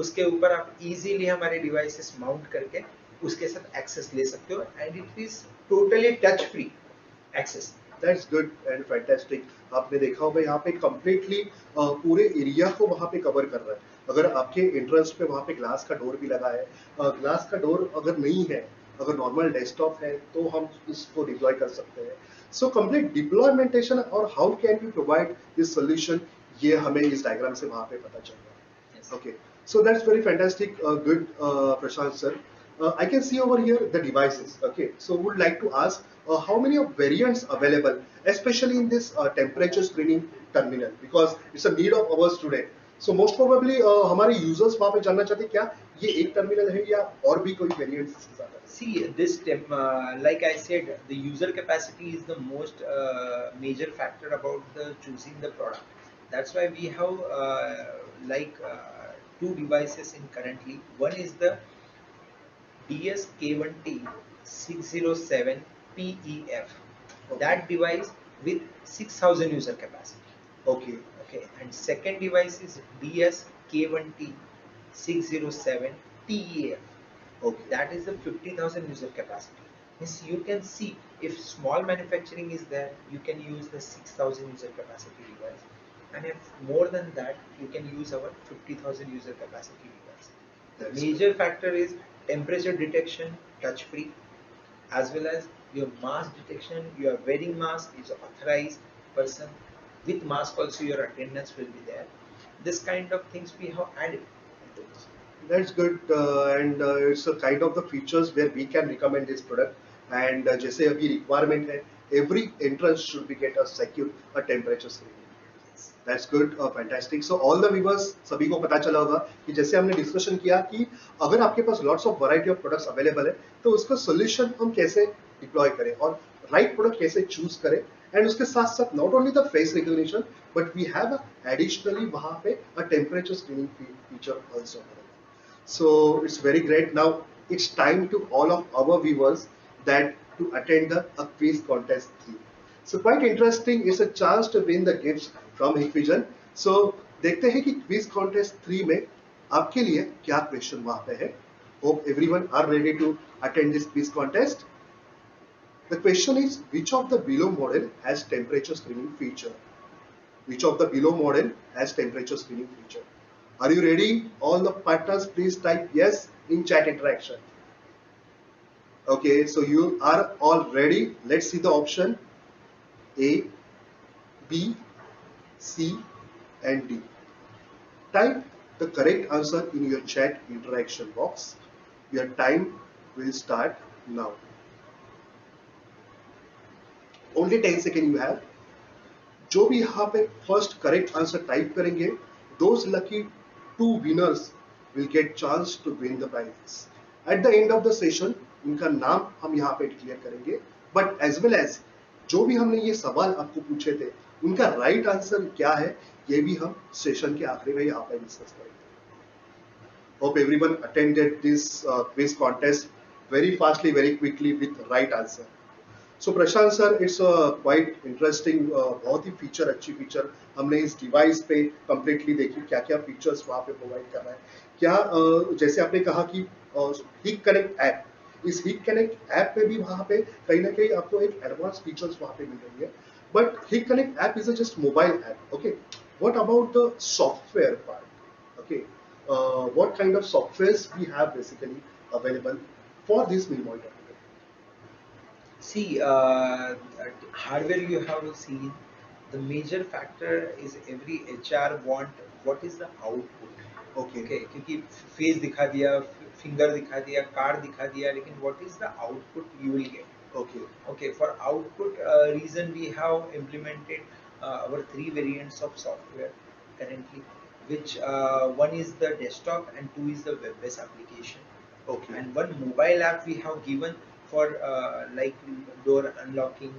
उसके ऊपर आप इजीली हमारे डिवाइसेस माउंट करके उसके साथ एक्सेस ले सकते हो, and it is totally touch free access. That's good and fantastic. आपने देखा होगा यहाँ पे कम्प्लीटली पूरे एरिया को वहाँ पे कवर कर रहा है. अगर आपके एंट्रेंस पे वहाँ पे ग्लास का डोर भी लगा है, ग्लास का डोर अगर नहीं है, अगर नॉर्मल डेस्कटॉप है, तो हम इसको डिप्लॉय कर सकते हैं. सो कंप्लीट डिप्लॉयमेंटेशन और how can we provide this solution, ये हमें इस डायग्राम से वहाँ पे पता चल रहा है. Okay, so that's very fantastic, good, Prashant sir. I can see over here the devices. Okay, so would like to ask how many of variants available, especially in this temperature screening terminal, because it's a need of ours today. So most probably हमारे users वहाँ पे जानना चाहते हैं क्या ये एक terminal है या और भी कोई variants इसके साथ है? See, this like I said, the user capacity is the most major factor about the choosing the product. That's why we have two devices in currently. One is the DS-K1T607PEF. Okay. That device with 6,000 user capacity. Okay. Okay, and second device is DS-K1T607TEF. Okay. That is the 50,000 user capacity. Means you can see if small manufacturing is there, you can use the 6,000 user capacity device, and if more than that, you can use our 50,000 user capacity device. The That's major factor is temperature detection, touch free, as well as your mask detection. You are wearing mask is authorized person. With mask also your attendance will be there. This kind of things we have added into this. That's good, and it's a kind of the features where we can recommend this product. And जैसे अभी requirement है, every entrance should be get a secure a temperature screening. That's good, fantastic. So all the viewers सभी को पता चला होगा कि जैसे हमने डिस्कशन किया कि अगर आपके पास lots of variety of products available है, तो उसका solution हम कैसे डिप्लॉय करें और राइट प्रोडक्ट कैसे चूज करें, एंड उसके साथ साथ not only the face recognition but we have additionally वहां पे a temperature screening feature also. So it's very great. Now it's time to all of our viewers that to attend the a quiz contest 3. So quite interesting. It's a chance to win the gifts from Hikvision. So देखते हैं कि quiz contest 3 में आपके लिए क्या question वहां पे है. Hope everyone are ready to attend this quiz contest. The question is, which of the below model has temperature screening feature? Which of the below model has temperature screening feature? Are you ready? All the partners, please type yes in chat interaction. Okay, so you are all ready. Let's see the option A, B, C, and D. Type the correct answer in your chat interaction box. Your time will start now. Only 10 seconds you have. जो भी यहाँ पे first correct answer type करेंगे, those lucky 2 winners will get chance to win the prizes. At the end of the session, उनका नाम हम यहाँ पे डिक्लेयर करेंगे, but as well as जो भी हमने ये सवाल आपको पूछे थे, उनका राइट आंसर क्या है, ये भी हम सेशन के आखिरी में यहाँ पे डिस्कस करेंगे. Hope everyone attended this quiz contest very fastly, very quickly with right answer. So Prashant sir, it's quite interesting, बहुत ही फीचर अच्छी फीचर हमने इस डिवाइस पे कंप्लीटली देखी, क्या क्या फीचर्स वहाँ पे प्रोवाइड कर रहा है. क्या जैसे आपने कहा कि हिक कनेक्ट ऐप, इस हिक कनेक्ट ऐप पे भी वहाँ पे कहीं ना कहीं आपको एक एडवांस फीचर्स वहाँ पे मिल रही है, बट हिक connect app is just mobile app. Okay, what about the software part? Okay, what kind of softwares we have basically available for this Minmoi terminal? See, hardware you have seen. The major factor is every HR want what is the output. Okay. Okay, क्योंकि face दिखा दिया, finger दिखा दिया, card दिखा दिया, लेकिन what is the output you will get? Okay. Okay, for output reason we have implemented our 3 variants of software currently, which one is the desktop and 2 is the web-based application. Okay. And one mobile app we have given for like door unlocking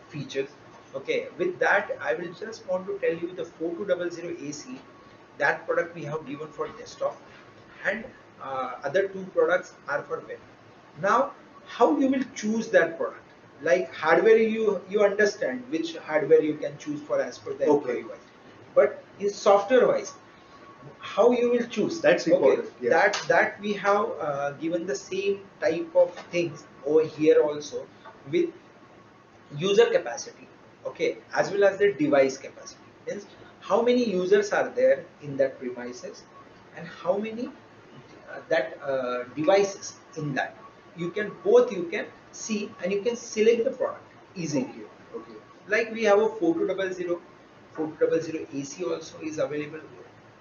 features. Okay, with that I will just want to tell you the 4200 AC, that product we have given for desktop, and other 2 products are for web. Now how you will choose that product? Like hardware, you understand which hardware you can choose for as per the employee wise, but in software wise, how you will choose? That's important. Okay, Yes. that we have given the same type of things over here also, with user capacity, okay, as well as the device capacity. Means how many users are there in that premises, and how many that devices in that. You can both you can see, and you can select the product easily. Okay. Okay. Like we have a 4200 AC also is available.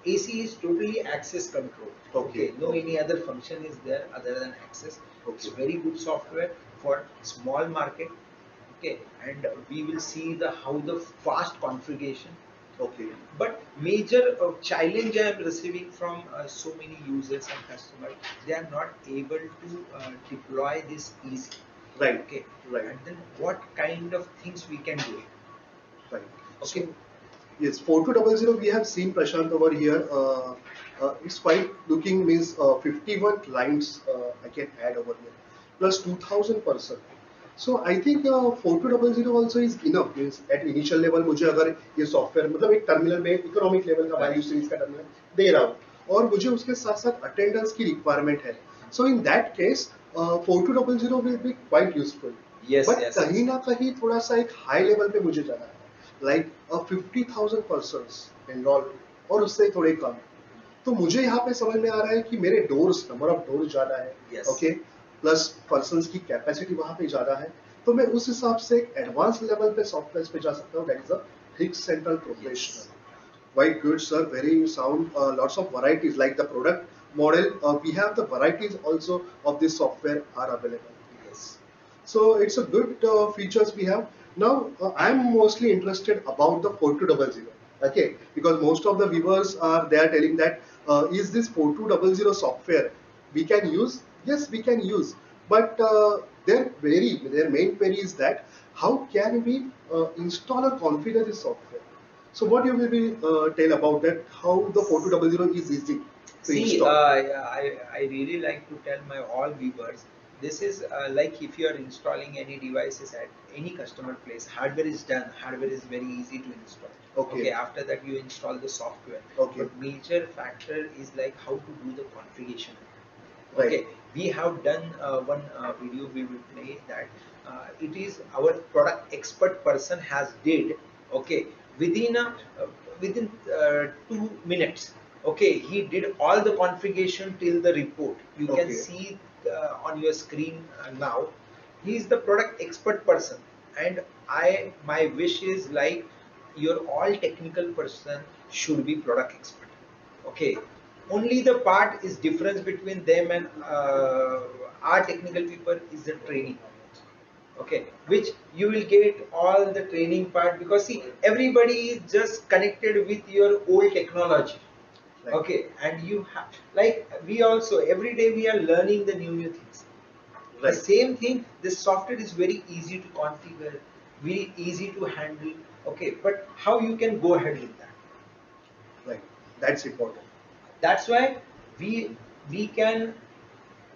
AC is totally access control. Okay. No any other function is there other than access. It's Okay. very good software for small market. Okay, and we will see the how the fast configuration. Okay. But major challenge I am receiving from so many users and customers, they are not able to deploy this easy. Right. Okay. Right. And then what kind of things we can do it? Right. Okay. So Yes, 4200 we have seen Prashant over here. It's quite looking means 51 clients I can add over here plus 2000 person. So I think 4200 also is enough means at initial level मुझे अगर ये software मतलब एक terminal में economic level का value series का terminal दे रहा हूँ और मुझे उसके साथ साथ अटेंडेंस की रिक्वायरमेंट है. So in that case 4200 will be quite useful. Yes, But yes, कहीं yes. ना कहीं थोड़ा सा एक हाई लेवल पे मुझे जाना है like a 50,000 persons enrolled और उससे थोड़े कम. तो मुझे यहाँ पे समझ में आ रहा है कि मेरे डोर्स नंबर ऑफ डोर्स ज्यादा है. Yes. ओके प्लस पर्सन्स की कैपेसिटी वहाँ पे ज्यादा है तो मैं उस हिसाब से एडवांस लेवल पे सॉफ्टवेयर पे जा सकता हूँ. That is a fix central professional. Quite good, sir. Very sound. Lots of varieties like the product model. We have the varieties also of this software are available. Yes. So it's a good features we have. Now I'm mostly interested about the 4200. Okay, because most of the viewers are they are telling that is this 4200 software we can use? Yes, we can use. But their main query is that how can we install or configure this software? So what you will be tell about that? How the 4200 is easy to See, install? I really like to tell my all viewers, this is like if you are installing any devices at any customer place, hardware is done, hardware is very easy to install. Okay. After that you install the software. Okay. But major factor is like how to do the configuration. Right. Okay, we have done one video, we will play that. It is our product expert person has did, okay, within a, within 2 minutes. Okay, he did all the configuration till the report. You can Okay. see on your screen now. He is the product expert person, and my wish is like your all technical person should be product expert. Okay, only the part is difference between them and our technical people is the training. Okay, which you will get all the training part, because see everybody is just connected with your old technology. Right. Okay, and you have like we also every day we are learning the new things. The Right. same thing, this software is very easy to configure, very easy to handle. Okay, but how you can go ahead with that? Right. That's important. That's why we can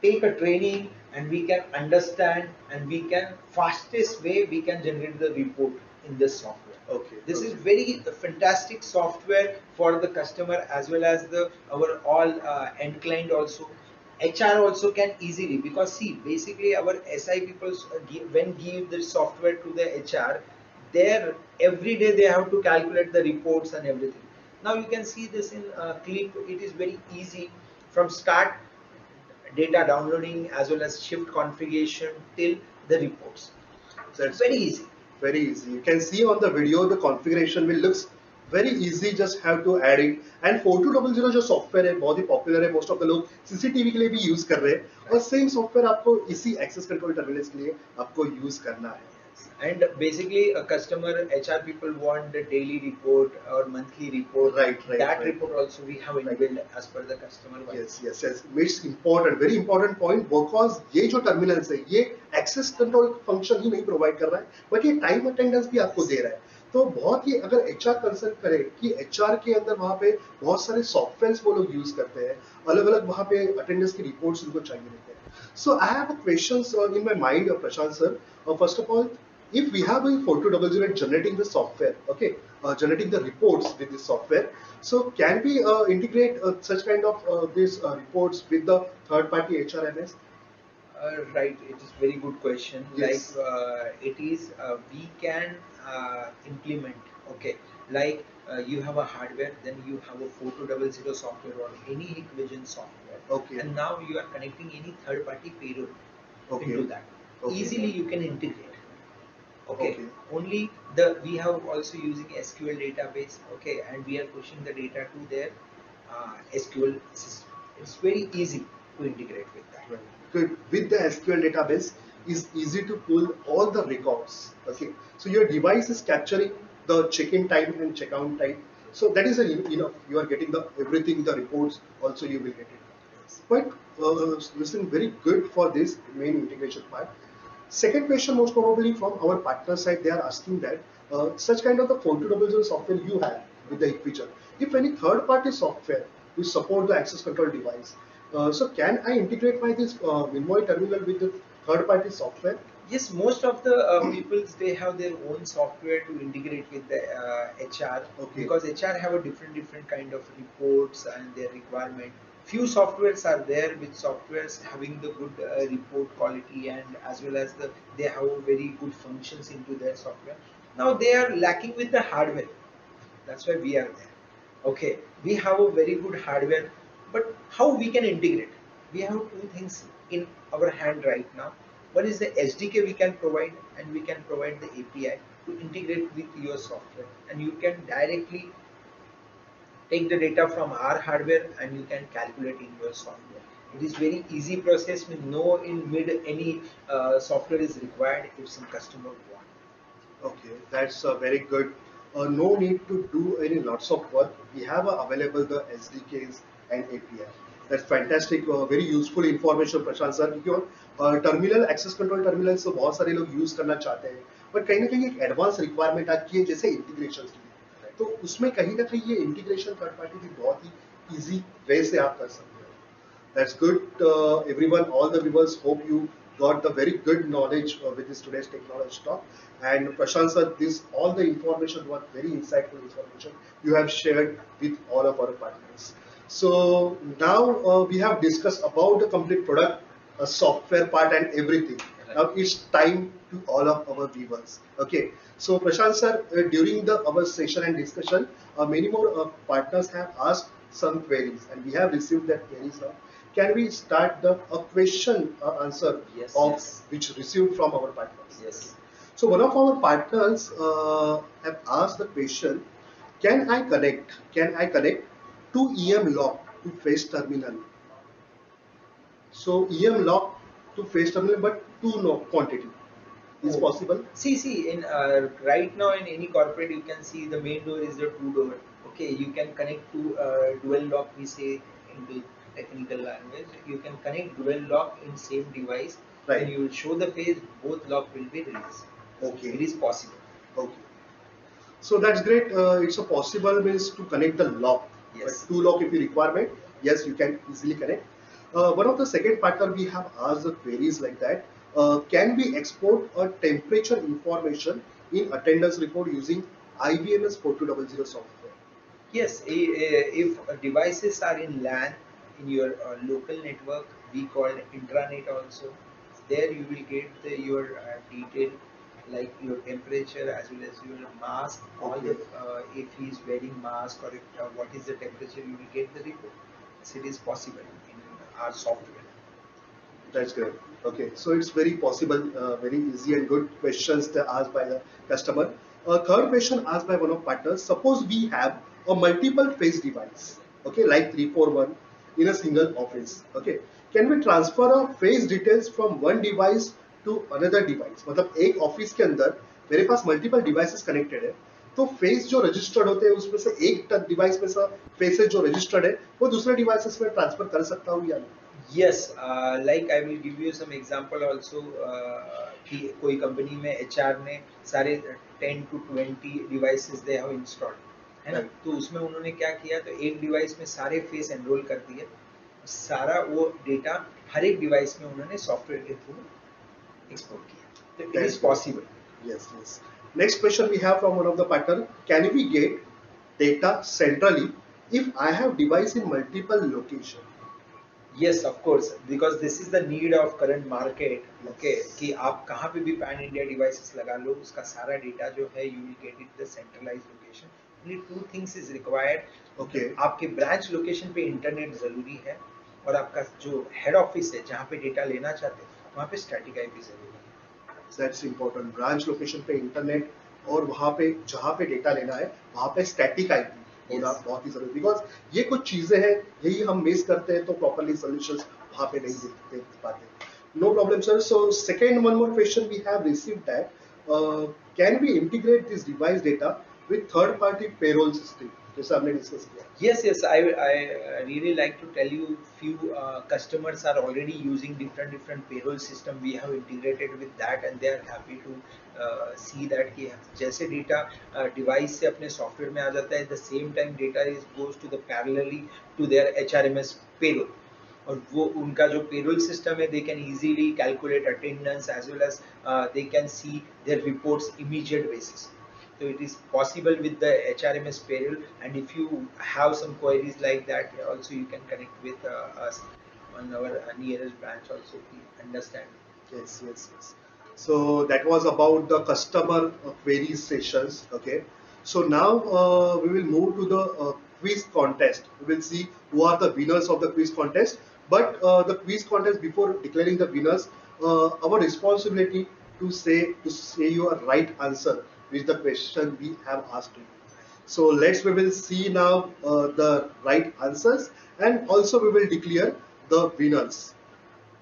take a training and we can understand and we can fastest way we can generate the report in this software. Okay. This Okay. is very fantastic software for the customer as well as the our all end client also. HR also can easily, because see basically our SI people when give the software to the HR, there every day they have to calculate the reports and everything. Now you can see this in clip. It is very easy from start data downloading as well as shift configuration till the reports. So That's very easy. very easy. You can see on the video the configuration will looks very easy. Just have to add it. And 4200 जो software है बहुत ही popular है. Most of the लोग CCTV के लिए भी use कर रहे हैं और सेम सॉफ्टवेयर आपको इसी एक्सेस कंट्रोल टर्मिनल्स के लिए आपको यूज करना है. And basically a customer HR people want the daily report or monthly report. Right, right, That right. report also we have inbuilt as per the customer. Yes, yes, yes. It's important, very important point, because ये जो terminals है ये access control function ही नहीं provide कर रहा है but ये time attendance भी आपको दे रहा है. तो बहुत ही अगर एचआर कंसर्न करे कि एचआर के अंदर वहाँ पे बहुत सारे सॉफ्टवेयर वो लोग यूज करते हैं, अलग अलग वहाँ पे अटेंडेंस की रिपोर्ट्स उनको चाहिए रहते हैं. So I have questions in my mind Prashant sir. First of all, if we have a 4200 generating the software, okay, generating the reports with this software, so can we integrate such kind of these reports with the third party HRMS? Right, it is very good question. Yes. Like it is we can implement. Okay, like you have a hardware, then you have a 4200 software or any Hikvision software. Okay. And now you are connecting any third party payload Okay. into that. Okay. Easily you can integrate. Okay. Okay. Only the we have also using SQL database. Okay, and we are pushing the data to their SQL system. It's very easy to integrate with that. Right. Good. With the SQL database, is easy to pull all the records. Okay, so your device is capturing the check-in time and check-out time. So that is enough. You are getting the everything, the reports. Also, you will get it. But listen, very good for this main integration part. Second question, most probably from our partner side, they are asking that such kind of the 4200 software you have, with the feature. If any third-party software will support the access control device, so can I integrate my this Minmoy terminal with the third-party software? Yes, most of the peoples they have their own software to integrate with the HR, Okay. because HR have a different kind of reports and their requirement. Few softwares are there with softwares having the good report quality, and as well as they have very good functions into their software. Now they are lacking with the hardware. That's why we are there. Okay, we have a very good hardware, but how we can integrate? We have two things in our hand right now. One is the SDK we can provide, and we can provide the API to integrate with your software, and you can directly take the data from our hardware and you can calculate in your software. It is very easy process with no in mid any software is required if some customer want. Okay, that's very good. No need to do any lots of work. We have available the SDKs and API. That's fantastic. Very useful information, Prashant sir, क्योंकि terminal access control terminal से बहुत सारे लोग use करना चाहते हैं, but कहीं ना कहीं एक एडवांस रिक्वायरमेंट आती है जैसे इंटीग्रेशन की, तो उसमें कहीं ना कहीं ये इंटीग्रेशन थर्ड पार्टी भी बहुत ही इजी वे से आप कर सकते हो. That's good, everyone. All the viewers, hope you got the very good knowledge with this today's technology talk. And Prashant sir, this all the information was very insightful information you have shared with all of our partners. So now we have discussed about the complete product, software part, and everything. Now it's time to all of our viewers. Okay. So Prashant sir, during the our session and discussion, many more partners have asked some queries, and we have received that queries now. Can we start the a question answer Yes, of yes. which received from our partners? Yes. So one of our partners have asked the question: Can I connect? Can I connect to EM lock to face terminal? So EM lock to face terminal, but two no quantity is Oh. possible. See, in right now in any corporate you can see the main door is the two door. Okay, you can connect to dual lock. We say in the technical language, you can connect dual lock in same device. Right. When you will show the face, both lock will be released. Okay. It is possible. Okay. So that's great. It's a possible means to connect the lock. Yes. But two lock if you requirement, yes, you can easily connect. One of the second partner we have asked the queries like that. Can we export a temperature information in attendance report using IBMS 4200 software? Yes, if devices are in LAN in your local network, we call it intranet also. There you will get your detail like your temperature as well as your mask. All the if he is wearing mask or if, what is the temperature, you will get the report. So it is possible in our software. That's great. Okay, so it's very possible, very easy and good questions that asked by the customer. Third question asked by one of partners. Suppose we have a multiple phase device, okay, like 341 in a single office. Okay, can we transfer a phase details from one device to another device? मतलब एक office के अंदर मेरे पास multiple devices connected है, तो face जो registered होते हैं उसमें से एक डिवाइस में से फेसेस जो रजिस्टर्ड है वो दूसरे डिवाइसेस में ट्रांसफर कर सकता हूँ या नहीं? Yes, like I will give you some example also कि कोई कंपनी में HR ने सारे 10 to 20 devices they have installed है ना, तो उसमें उन्होंने क्या किया, तो एक डिवाइस में सारे फेस एनरोल कर दिए, सारा वो डेटा हर एक डिवाइस में उन्होंने सॉफ्टवेयर के थ्रू एक्सपोर्ट किया, तो it is possible. Yes, yes. Next question we have from one of the partner. Can we get data centrally if I have device in multiple location? Yes, of course, because this is the need of current market. Okay, कि आप कहाँ पे भी pan India devices लगा लो, उसका सारा data जो है you will get it the centralized location. Only two things is required. Okay. आपके ब्रांच लोकेशन पे इंटरनेट जरूरी है, और आपका जो हेड ऑफिस है जहाँ पे डेटा लेना चाहते हैं वहाँ पे स्टैटिक आईपी जरूरी है. That's important. ब्रांच लोकेशन पे इंटरनेट और वहाँ पे जहाँ पे डेटा लेना है वहाँ पे स्टैटिक आईपी होना बहुत ही जरूरी, बिकॉज ये कुछ चीजें हैं यही हम मिस करते हैं, तो प्रॉपरली सोल्यूशंस वहाँ पे नहीं देख पाते. No problem, sir. So second, one more question we have received that can we integrate this device data with third-party payroll system? जैसा हमने डिस्कस किया. Yes, yes, I really like to tell you few customers are already using different payroll system. We have integrated with that and they are happy to see that कि जैसे data device से अपने software में आ जाता है, the same time data is goes to the parallelly to their HRMS payroll. और वो उनका जो payroll system है, they can easily calculate attendance as well as they can see their reports immediate basis. So it is possible with the HRMS payroll, and if you have some queries like that, also you can connect with us on our nearest branch also to understand. Yes, yes, yes. So that was about the customer queries sessions. Okay. So now we will move to the quiz contest. We will see who are the winners of the quiz contest. But the quiz contest, before declaring the winners, our responsibility to say your right answer with the question we have asked you. So we will see now the right answers, and also we will declare the winners.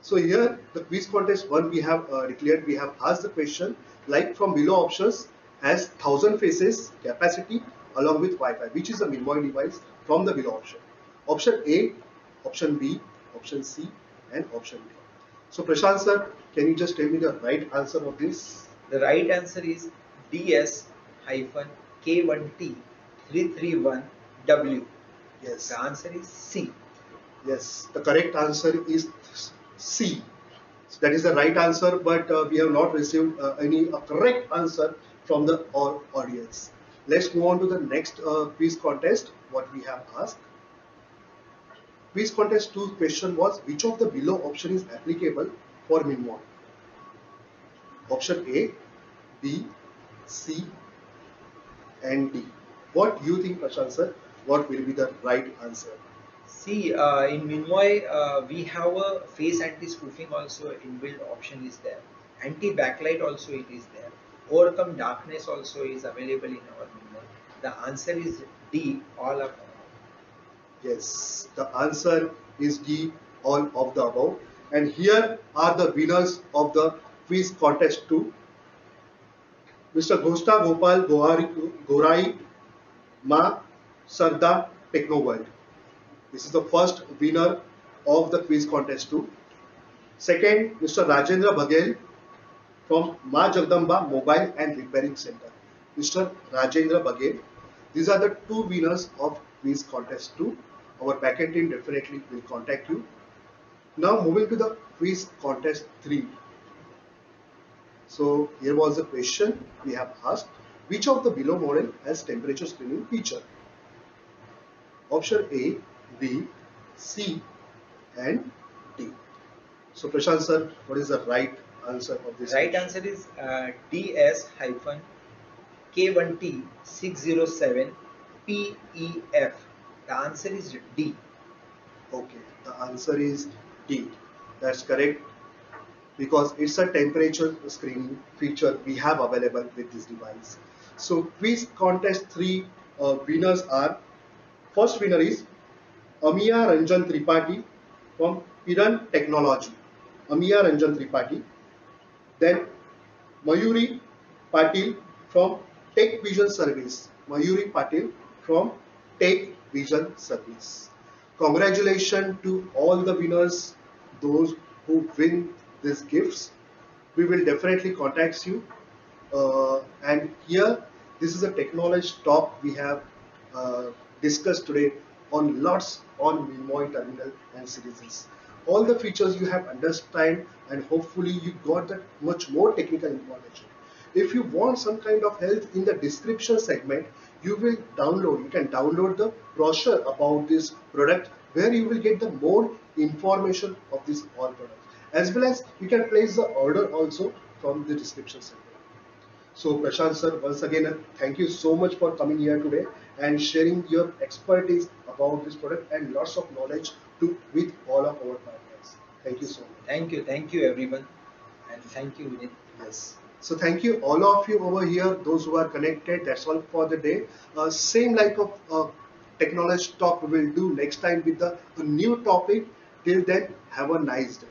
So here the quiz contest one we have declared, we have asked the question like from below options has 1000 faces capacity along with Wi-Fi, which is a Minmoy device from the below option. Option A, option B, option C and option D. So Prashant sir, can you just tell me the right answer of this? The right answer is DS-K1T331W. Yes. The answer is C. Yes, the correct answer is C. So that is the right answer, but we have not received any correct answer from the audience. Let's move on to the next quiz contest. What we have asked. Quiz contest 2 question was which of the below option is applicable for Minmon? Option A, B, C, and D. What do you think, Prashant sir? What will be the right answer? See, in Minmoy, we have a face anti-spoofing also inbuilt option is there. Anti-backlight also it is there. Overcome darkness also is available in our Minmoy. The answer is D, all of them. Yes, the answer is D, all of the above. And here are the winners of the quiz contest 2. Mr. Ghosta Gopal Gorai Ma Sarda Techno World. This is the first winner of the quiz contest 2. Second, Mr. Rajendra Baghel from Ma Jagdamba Mobile and Repairing Center. Mr. Rajendra Baghel. These are the two winners of quiz contest 2. Our backend team definitely will contact you. Now moving to the quiz contest 3. So here was the question we have asked. Which of the below model has temperature screening feature? Option A, B, C and D. So Prashant sir, what is the right answer of this Right question? answer is DS-K1T607PEF. The answer is D. Okay, the answer is D. That's correct because it's a temperature screening feature we have available with this device. So quiz contest 3 winners are, first winner is Amiya Ranjan Tripathi from Piran Technology. Amiya Ranjan Tripathi. Then Mayuri Patil from Tech Vision Service. Mayuri Patil from Tech Vision Service. Congratulations to all the winners, those who win these gifts. We will definitely contact you. And here, this is a technology talk we have discussed today on lots on Minmoy terminal and series. All the features you have understand, and hopefully you got that much more technical information. If you want some kind of help in the description segment, you can download the brochure about this product where you will get the more information of this all product, as well as you can place the order also from the description segment. So Prashant sir, once again, thank you so much for coming here today and sharing your expertise about this product and lots of knowledge with all of our partners. Thank you so much. Thank you everyone, and thank you Vinit. Yes. So thank you all of you over here, those who are connected. That's all for the day. Same like of technology talk we will do next time with a new topic. Till then, have a nice day.